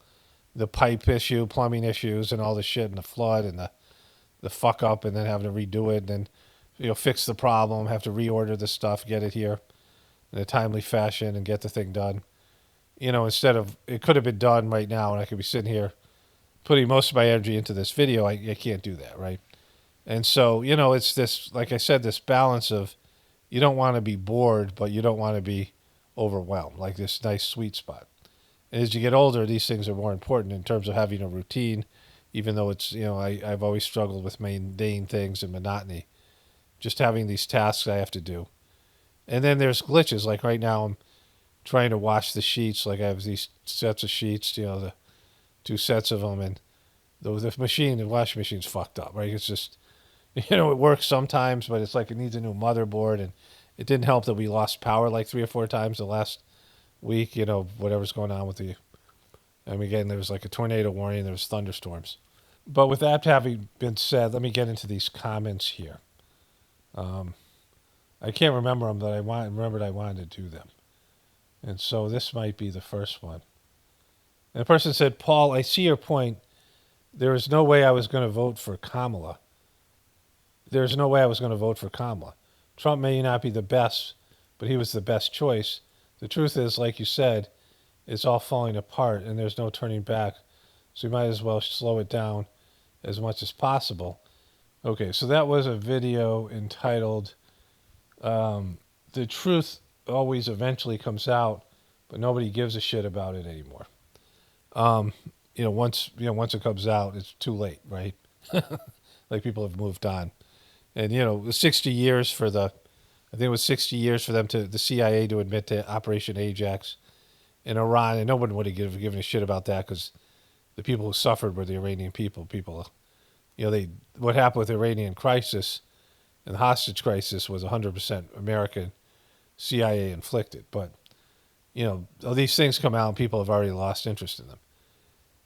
the pipe issue, plumbing issues, and all the shit, and the flood, and the fuck up, and then having to redo it, and then fix the problem, have to reorder the stuff, get it here in a timely fashion, and get the thing done. Instead of it could have been done right now, and I could be sitting here putting most of my energy into this video. I can't do that, right? And so it's this, like I said, this balance of you don't want to be bored, but you don't want to be overwhelmed, like this nice sweet spot. And as you get older, these things are more important in terms of having a routine, even though it's, I've always struggled with mundane things and monotony, just having these tasks I have to do. And then there's glitches, like right now I'm trying to wash the sheets, like I have these sets of sheets, the two sets of them, and the washing machine's fucked up, right? It's just, it works sometimes, but it's like it needs a new motherboard, and it didn't help that we lost power like 3 or 4 times the last week, whatever's going on with again, there was like a tornado warning, there was thunderstorms. But with that having been said, let me get into these comments here. I can't remember them, but remembered I wanted to do them. And so this might be the first one. And the person said, Paul, I see your point. There is no way I was going to vote for Kamala. There's no way I was going to vote for Kamala. Trump may not be the best, but he was the best choice. The truth is, like you said, it's all falling apart and there's no turning back. So you might as well slow it down as much as possible. Okay, so that was a video entitled The Truth Always Eventually Comes Out, but nobody gives a shit about it anymore. Once it comes out, it's too late, right? Like people have moved on. And, it was 60 years for I think it was 60 years for the CIA to admit to Operation Ajax in Iran. And no one would have given a shit about that because the people who suffered were the Iranian people. What happened with the Iranian crisis and the hostage crisis was 100% American CIA inflicted. But, all these things come out and people have already lost interest in them.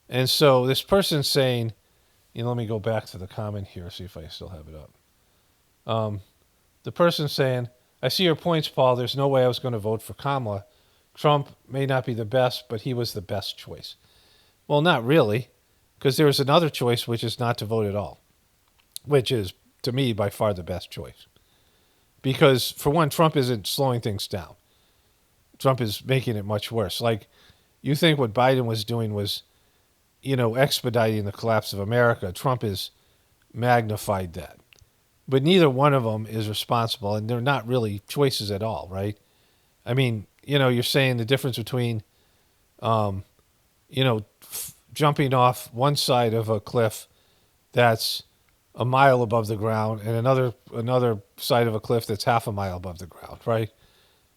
And so this person's saying, let me go back to the comment here, see if I still have it up. The person's saying, I see your points, Paul. There's no way I was going to vote for Kamala. Trump may not be the best, but he was the best choice. Well, not really, because there was another choice, which is not to vote at all, which is, to me, by far the best choice. Because, for one, Trump isn't slowing things down. Trump is making it much worse. Like, you think what Biden was doing was, expediting the collapse of America. Trump has magnified that. But neither one of them is responsible, and they're not really choices at all, right? I mean, you're saying the difference between, jumping off one side of a cliff that's a mile above the ground and another side of a cliff that's half a mile above the ground, right?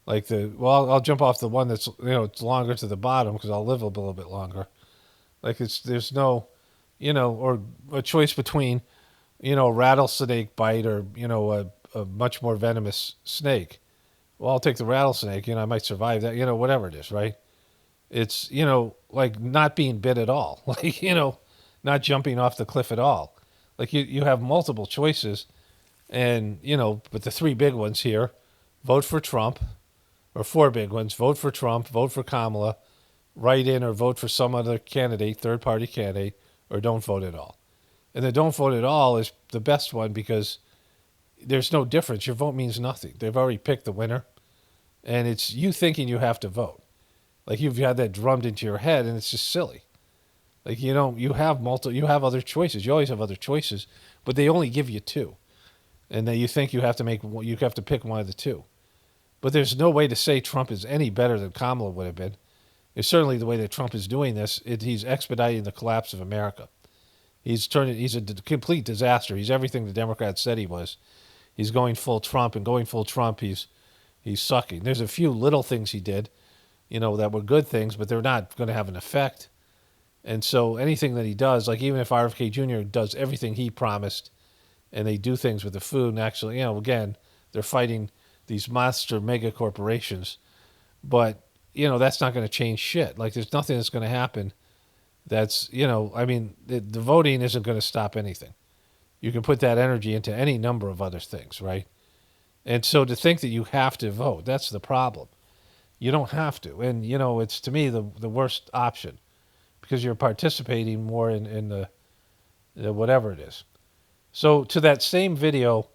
Like I'll jump off the one that's, it's longer to the bottom because I'll live a little bit longer. Like there's no, or a choice between, a rattlesnake bite or, a much more venomous snake. Well, I'll take the rattlesnake, I might survive that, whatever it is, right? It's, like not being bit at all, like, not jumping off the cliff at all. Like you have multiple choices and, but the three big ones here, vote for Trump, or four big ones, vote for Trump, vote for Kamala, write in or vote for some other candidate, third-party candidate, or don't vote at all. And the don't vote at all is the best one because there's no difference. Your vote means nothing. They've already picked the winner, and it's you thinking you have to vote. Like you've had that drummed into your head, and it's just silly. Like you have other choices. You always have other choices, but they only give you two, and then you think you have to pick one of the two. But there's no way to say Trump is any better than Kamala would have been. It's certainly the way that Trump is doing this. He's expediting the collapse of America. He's a complete disaster. He's everything the Democrats said he was. He's going full Trump, and going full Trump, he's sucking. There's a few little things he did, that were good things, but they're not going to have an effect. And so anything that he does, like even if RFK Jr. does everything he promised, and they do things with the food, and actually, again, they're fighting these monster mega corporations, but that's not going to change shit. Like there's nothing that's going to happen. That's, the voting isn't going to stop anything. You can put that energy into any number of other things, right? And so to think that you have to vote, that's the problem. You don't have to. And, it's to me the worst option because you're participating more in the whatever it is. So, to that same video,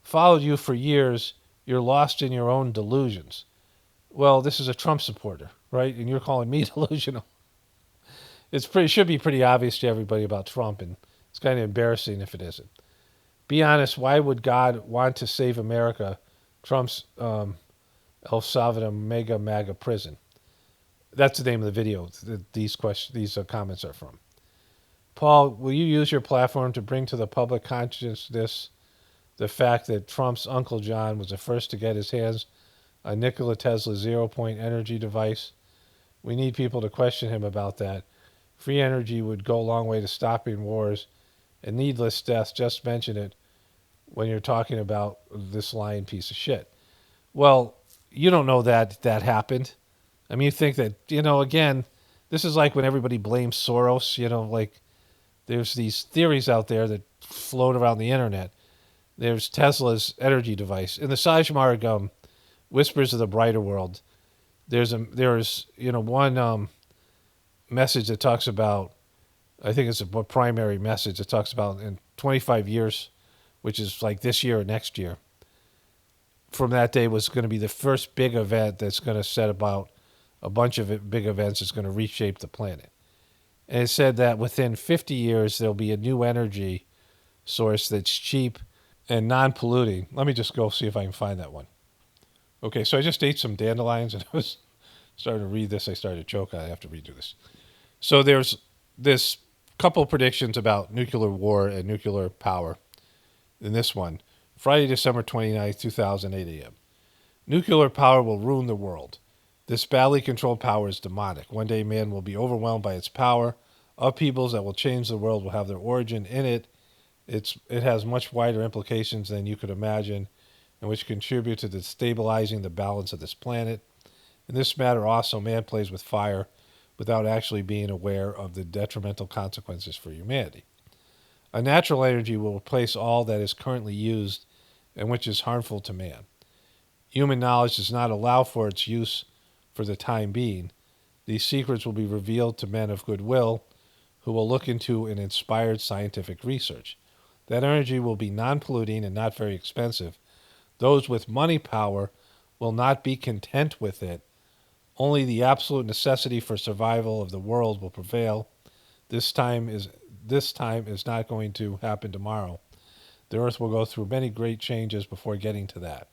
followed you for years, you're lost in your own delusions. Well, this is a Trump supporter, right? And you're calling me delusional. Should be pretty obvious to everybody about Trump, and it's kind of embarrassing if it isn't. Be honest, why would God want to save America? Trump's El Salvador Mega MAGA prison. That's the name of the video that these comments are from. Paul, will you use your platform to bring to the public consciousness the fact that Trump's Uncle John was the first to get his hands on Nikola Tesla's zero-point energy device? We need people to question him about that. Free energy would go a long way to stopping wars and needless deaths. Just mention it when you're talking about this lying piece of shit. Well, you don't know that happened. I mean, you think that, again, this is like when everybody blames Soros, like there's these theories out there that float around the internet. There's Tesla's energy device. In the Sajmarg Whispers of the Brighter World, there's one message that talks about, I think it's a primary message that talks about in 25 years, which is like this year or next year, from that day was going to be the first big event that's going to set about a bunch of big events that's going to reshape the planet. And it said that within 50 years, there'll be a new energy source that's cheap and non-polluting. Let me just go see if I can find that one. Okay, so I just ate some dandelions and I was starting to read this. I started to choke. I have to redo this. So there's this couple predictions about nuclear war and nuclear power. In this one, Friday, December 29th, 2008 a.m. Nuclear power will ruin the world. This badly controlled power is demonic. One day man will be overwhelmed by its power. Upheavals that will change the world will have their origin in it. It has much wider implications than you could imagine, and which contribute to destabilizing the balance of this planet. In this matter also, man plays with fire without actually being aware of the detrimental consequences for humanity. A natural energy will replace all that is currently used and which is harmful to man. Human knowledge does not allow for its use for the time being. These secrets will be revealed to men of goodwill who will look into an inspired scientific research. That energy will be non-polluting and not very expensive. Those with money power will not be content with it. Only the absolute necessity for survival of the world will prevail. This time is not going to happen tomorrow. The earth will go through many great changes before getting to that.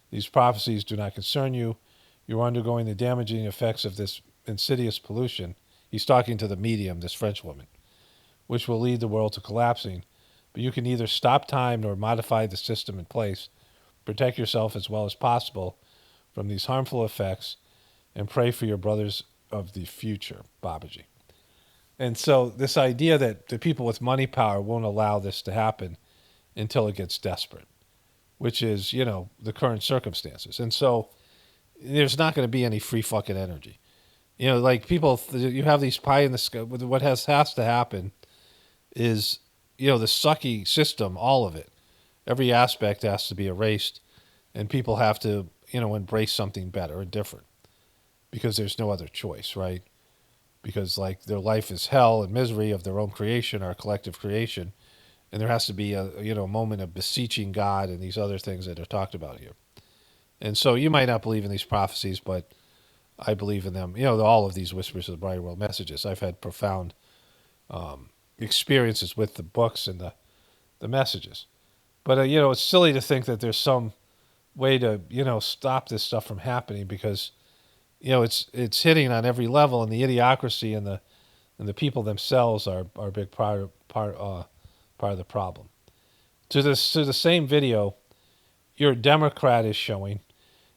These prophecies do not concern you. You are undergoing the damaging effects of this insidious pollution. He's talking to the medium, this French woman, which will lead the world to collapsing. But you can neither stop time nor modify the system in place. Protect yourself as well as possible from these harmful effects and pray for your brothers of the future, Babaji. And so this idea that the people with money power won't allow this to happen until it gets desperate, which is, the current circumstances. And so there's not going to be any free fucking energy. Like people, you have these pie in the sky. What has to happen is, the sucky system, all of it, every aspect has to be erased, and people have to, embrace something better and different because there's no other choice, right? Because like their life is hell and misery of their own creation, our collective creation, and there has to be a moment of beseeching God and these other things that are talked about here. And so you might not believe in these prophecies, but I believe in them. All of these Whispers of the Brighter World messages. I've had profound experiences with the books and the messages. But, it's silly to think that there's some way to, stop this stuff from happening because, it's hitting on every level, and the idiocracy and the people themselves are a big part of the problem. To the same video, your Democrat is showing,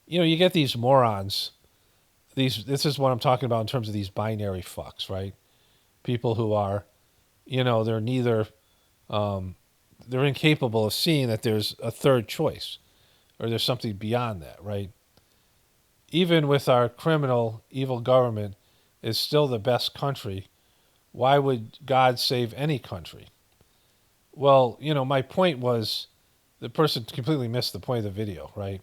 you get these morons. This is what I'm talking about in terms of these binary fucks, right? People who are, they're neither, they're incapable of seeing that there's a third choice or there's something beyond that, right? Even with our criminal, evil government, is still the best country. Why would God save any country? Well, my point was the person completely missed the point of the video, right?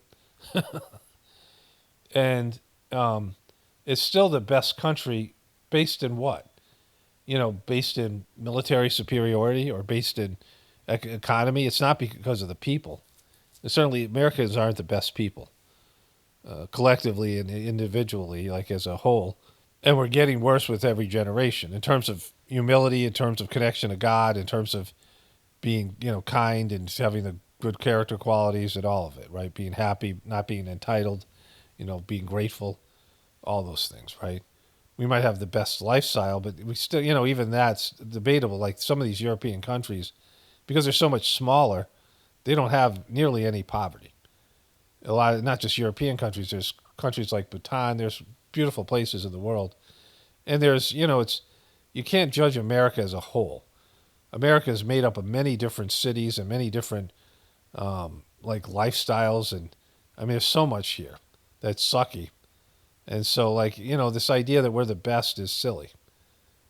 And it's still the best country based in what? Based in military superiority or based in economy. It's not because of the people. And certainly, Americans aren't the best people collectively and individually, like as a whole. And we're getting worse with every generation in terms of humility, in terms of connection to God, in terms of being, kind and having the good character qualities and all of it, right? Being happy, not being entitled, being grateful, all those things, right? We might have the best lifestyle, but we still, even that's debatable. Like some of these European countries, because they're so much smaller, they don't have nearly any poverty. A lot of, not just European countries, there's countries like Bhutan, there's beautiful places in the world. And there's, it's, you can't judge America as a whole. America is made up of many different cities and many different like lifestyles, and I mean, there's so much here that's sucky. And so, like, this idea that we're the best is silly.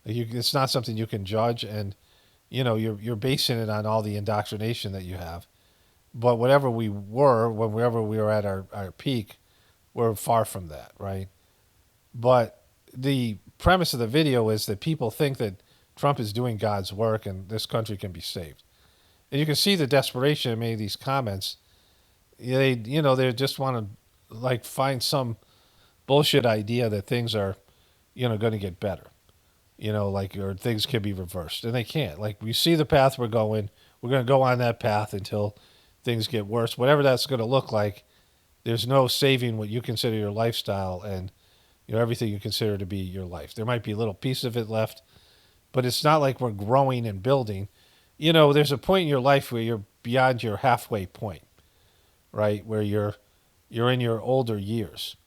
It's not something you can judge, and you're basing it on all the indoctrination that you have. But whatever we were, whenever we were at our peak, we're far from that, right? But the premise of the video is that people think that Trump is doing God's work and this country can be saved. And you can see the desperation in many of these comments. They just want to like find some bullshit idea that things are, going to get better. Like or things can be reversed, and they can't. Like we see the path we're going. We're going to go on that path until things get worse. Whatever that's going to look like, there's no saving what you consider your lifestyle and everything you consider to be your life. There might be a little piece of it left, but it's not like we're growing and building. There's a point in your life where you're beyond your halfway point, right? Where you're in your older years.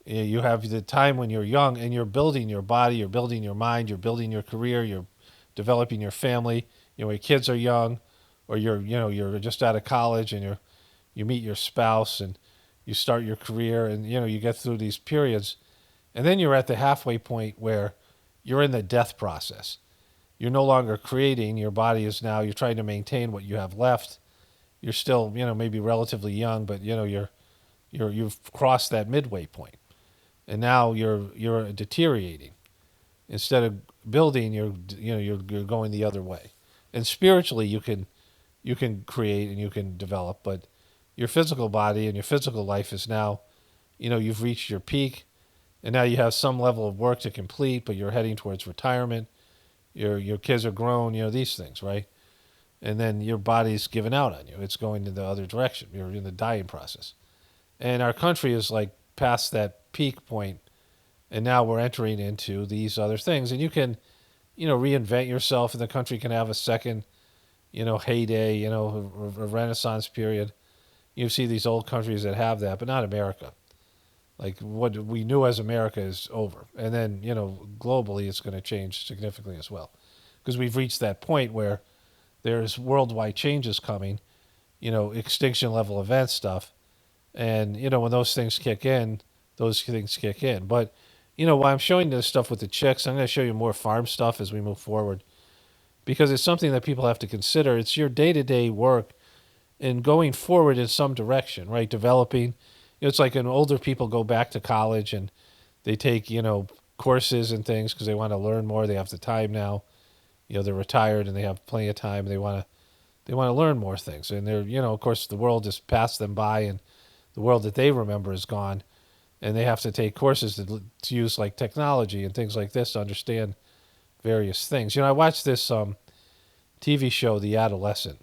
You have the time when you're young and you're building your body, you're building your mind, you're building your career, you're developing your family. When your kids are young, or you're just out of college and you meet your spouse and you start your career and you get through these periods, and then you're at the halfway point where you're in the death process. You're no longer creating. Your body is now. You're trying to maintain what you have left. You're still maybe relatively young, but you've crossed that midway point, and now you're deteriorating. Instead of building, you're going the other way. And spiritually, you can create and you can develop, but your physical body and your physical life is now, you've reached your peak, and now you have some level of work to complete, but you're heading towards retirement. Your kids are grown, these things, right? And then your body's given out on you. It's going in the other direction. You're in the dying process. And our country is like past that peak point, and now we're entering into these other things. And you can, reinvent yourself, and the country can have a second, heyday, a renaissance period. You see these old countries that have that, but not America. Like what we knew as America is over. And then, globally it's going to change significantly as well. Because we've reached that point where there's worldwide changes coming, extinction level event stuff. And, when those things kick in, those things kick in. But, while I'm showing this stuff with the chicks, I'm going to show you more farm stuff as we move forward. Because it's something that people have to consider. It's your day-to-day work and going forward in some direction, right? Developing. It's like when older people go back to college and they take, courses and things because they want to learn more. They have the time now. They're retired and they have plenty of time. They want to learn more things. And they're, of course, the world just passed them by, and the world that they remember is gone. And they have to take courses to use like technology and things like this to understand various things. I watched this TV show, The Adolescent.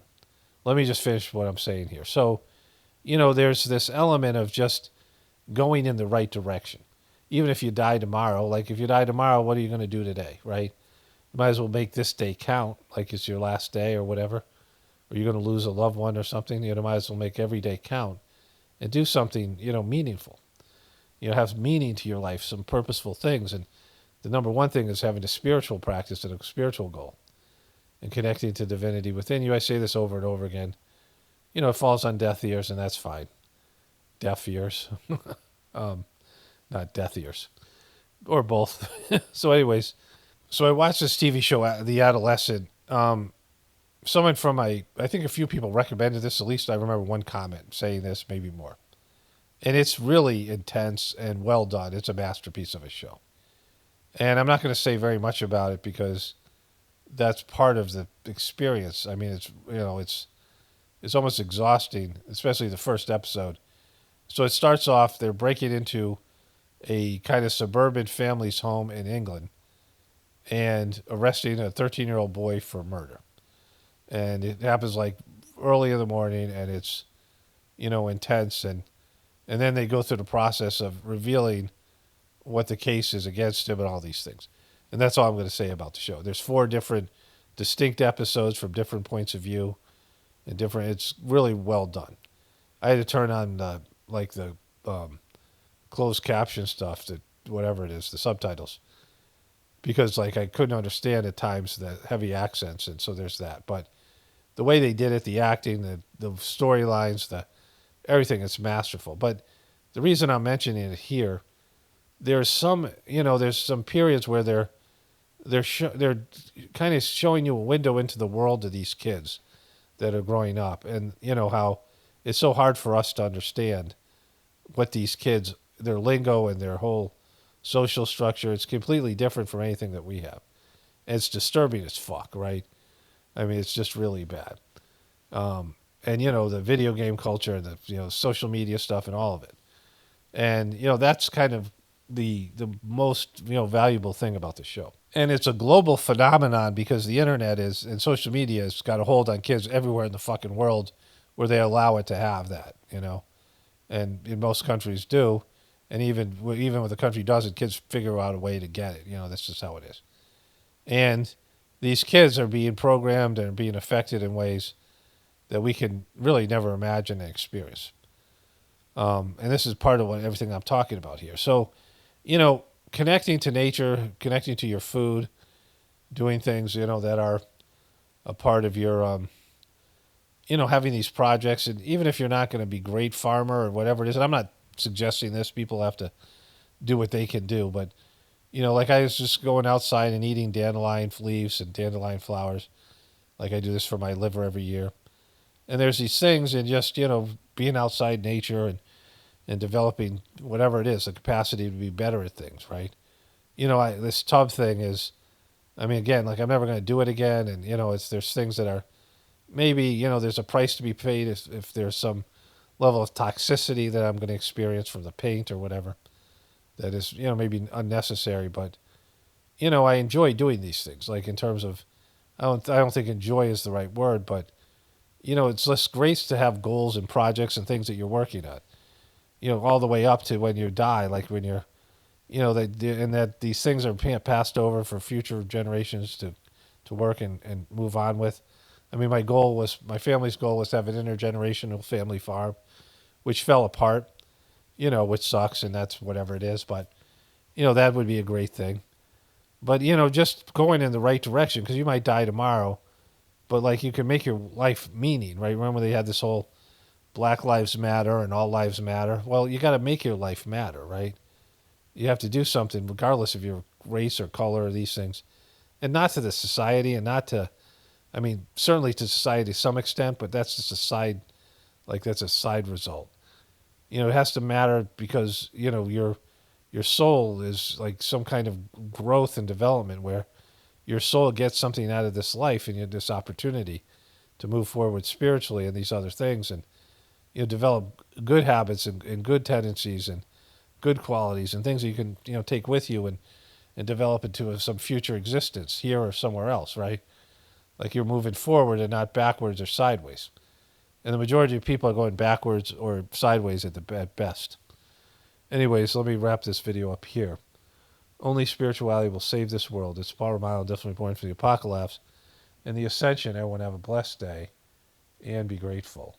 Let me just finish what I'm saying here. So, there's this element of just going in the right direction. Even if you die tomorrow, like if you die tomorrow, what are you going to do today, right? You might as well make this day count, like it's your last day or whatever. Or you're going to lose a loved one or something, might as well make every day count and do something, meaningful. Have meaning to your life, some purposeful things. And the number one thing is having a spiritual practice and a spiritual goal and connecting to divinity within you. I say this over and over again. It falls on deaf ears, and that's fine. Deaf ears. Not death ears. Or both. So anyways, I watched this TV show, The Adolescent. Someone from I think a few people recommended this. At least I remember one comment saying this, maybe more. And it's really intense and well done. It's a masterpiece of a show. And I'm not going to say very much about it because that's part of the experience. I mean, it's almost exhausting, especially the first episode. So it starts off they're breaking into a kind of suburban family's home in England and arresting a 13-year-old boy for murder. And it happens like early in the morning, and it's intense, and then they go through the process of revealing what the case is against him and all these things. And that's all I'm going to say about the show. There's 4 different distinct episodes from different points of view and different. It's really well done. I had to turn on the um, closed caption stuff, to whatever it is, the subtitles, because like I couldn't understand at times the heavy accents, and so there's that. But the way they did it, the acting, the storylines, the everything, it's masterful. But the reason I'm mentioning it here, there's some periods where they're kind of showing you a window into the world of these kids that are growing up, and how it's so hard for us to understand what these kids, their lingo and their whole social structure. It's completely different from anything that we have. And it's disturbing as fuck, right? I mean, it's just really bad. And the video game culture and the social media stuff and all of it. And that's kind of the most valuable thing about the show. And it's a global phenomenon because the internet is and social media has got a hold on kids everywhere in the fucking world, where they allow it to have that. And in most countries do, and even when the country doesn't, kids figure out a way to get it. That's just how it is. And these kids are being programmed and being affected in ways that we can really never imagine and experience. And this is part of everything I'm talking about here. So, connecting to nature, connecting to your food, doing things that are a part of your having these projects, and even if you're not going to be a great farmer or whatever it is, and I'm not suggesting this, people have to do what they can do, but like I was just going outside and eating dandelion leaves and dandelion flowers, like I do this for my liver every year. And there's these things, and just being outside nature and developing whatever it is, the capacity to be better at things, right? This tub thing is, I mean, again, like I'm never going to do it again, and there's things that are maybe there's a price to be paid if there's some level of toxicity that I'm going to experience from the paint or whatever that is maybe unnecessary, but I enjoy doing these things. Like in terms of, I don't think enjoy is the right word, but it's less great to have goals and projects and things that you're working on. All the way up to when you die, like when you're, and that these things are passed over for future generations to work and move on with. I mean, my family's goal was to have an intergenerational family farm, which fell apart, which sucks, and that's whatever it is. But, that would be a great thing. But, just going in the right direction, because you might die tomorrow, but like you can make your life meaning, right? Remember they had this whole Black Lives Matter and All Lives Matter? Well, you got to make your life matter, right? You have to do something regardless of your race or color or these things. And not to the society and not to, I mean, certainly to society to some extent, but that's just that's a side result. It has to matter because, your soul is like some kind of growth and development where your soul gets something out of this life and this opportunity to move forward spiritually and these other things, and develop good habits and good tendencies and good qualities and things that you can take with you and develop into some future existence here or somewhere else, right? Like you're moving forward and not backwards or sideways. And the majority of people are going backwards or sideways at best. Anyways, let me wrap this video up here. Only spirituality will save this world. It's Paul Romano, definitely born for the apocalypse and the ascension. Everyone have a blessed day and be grateful.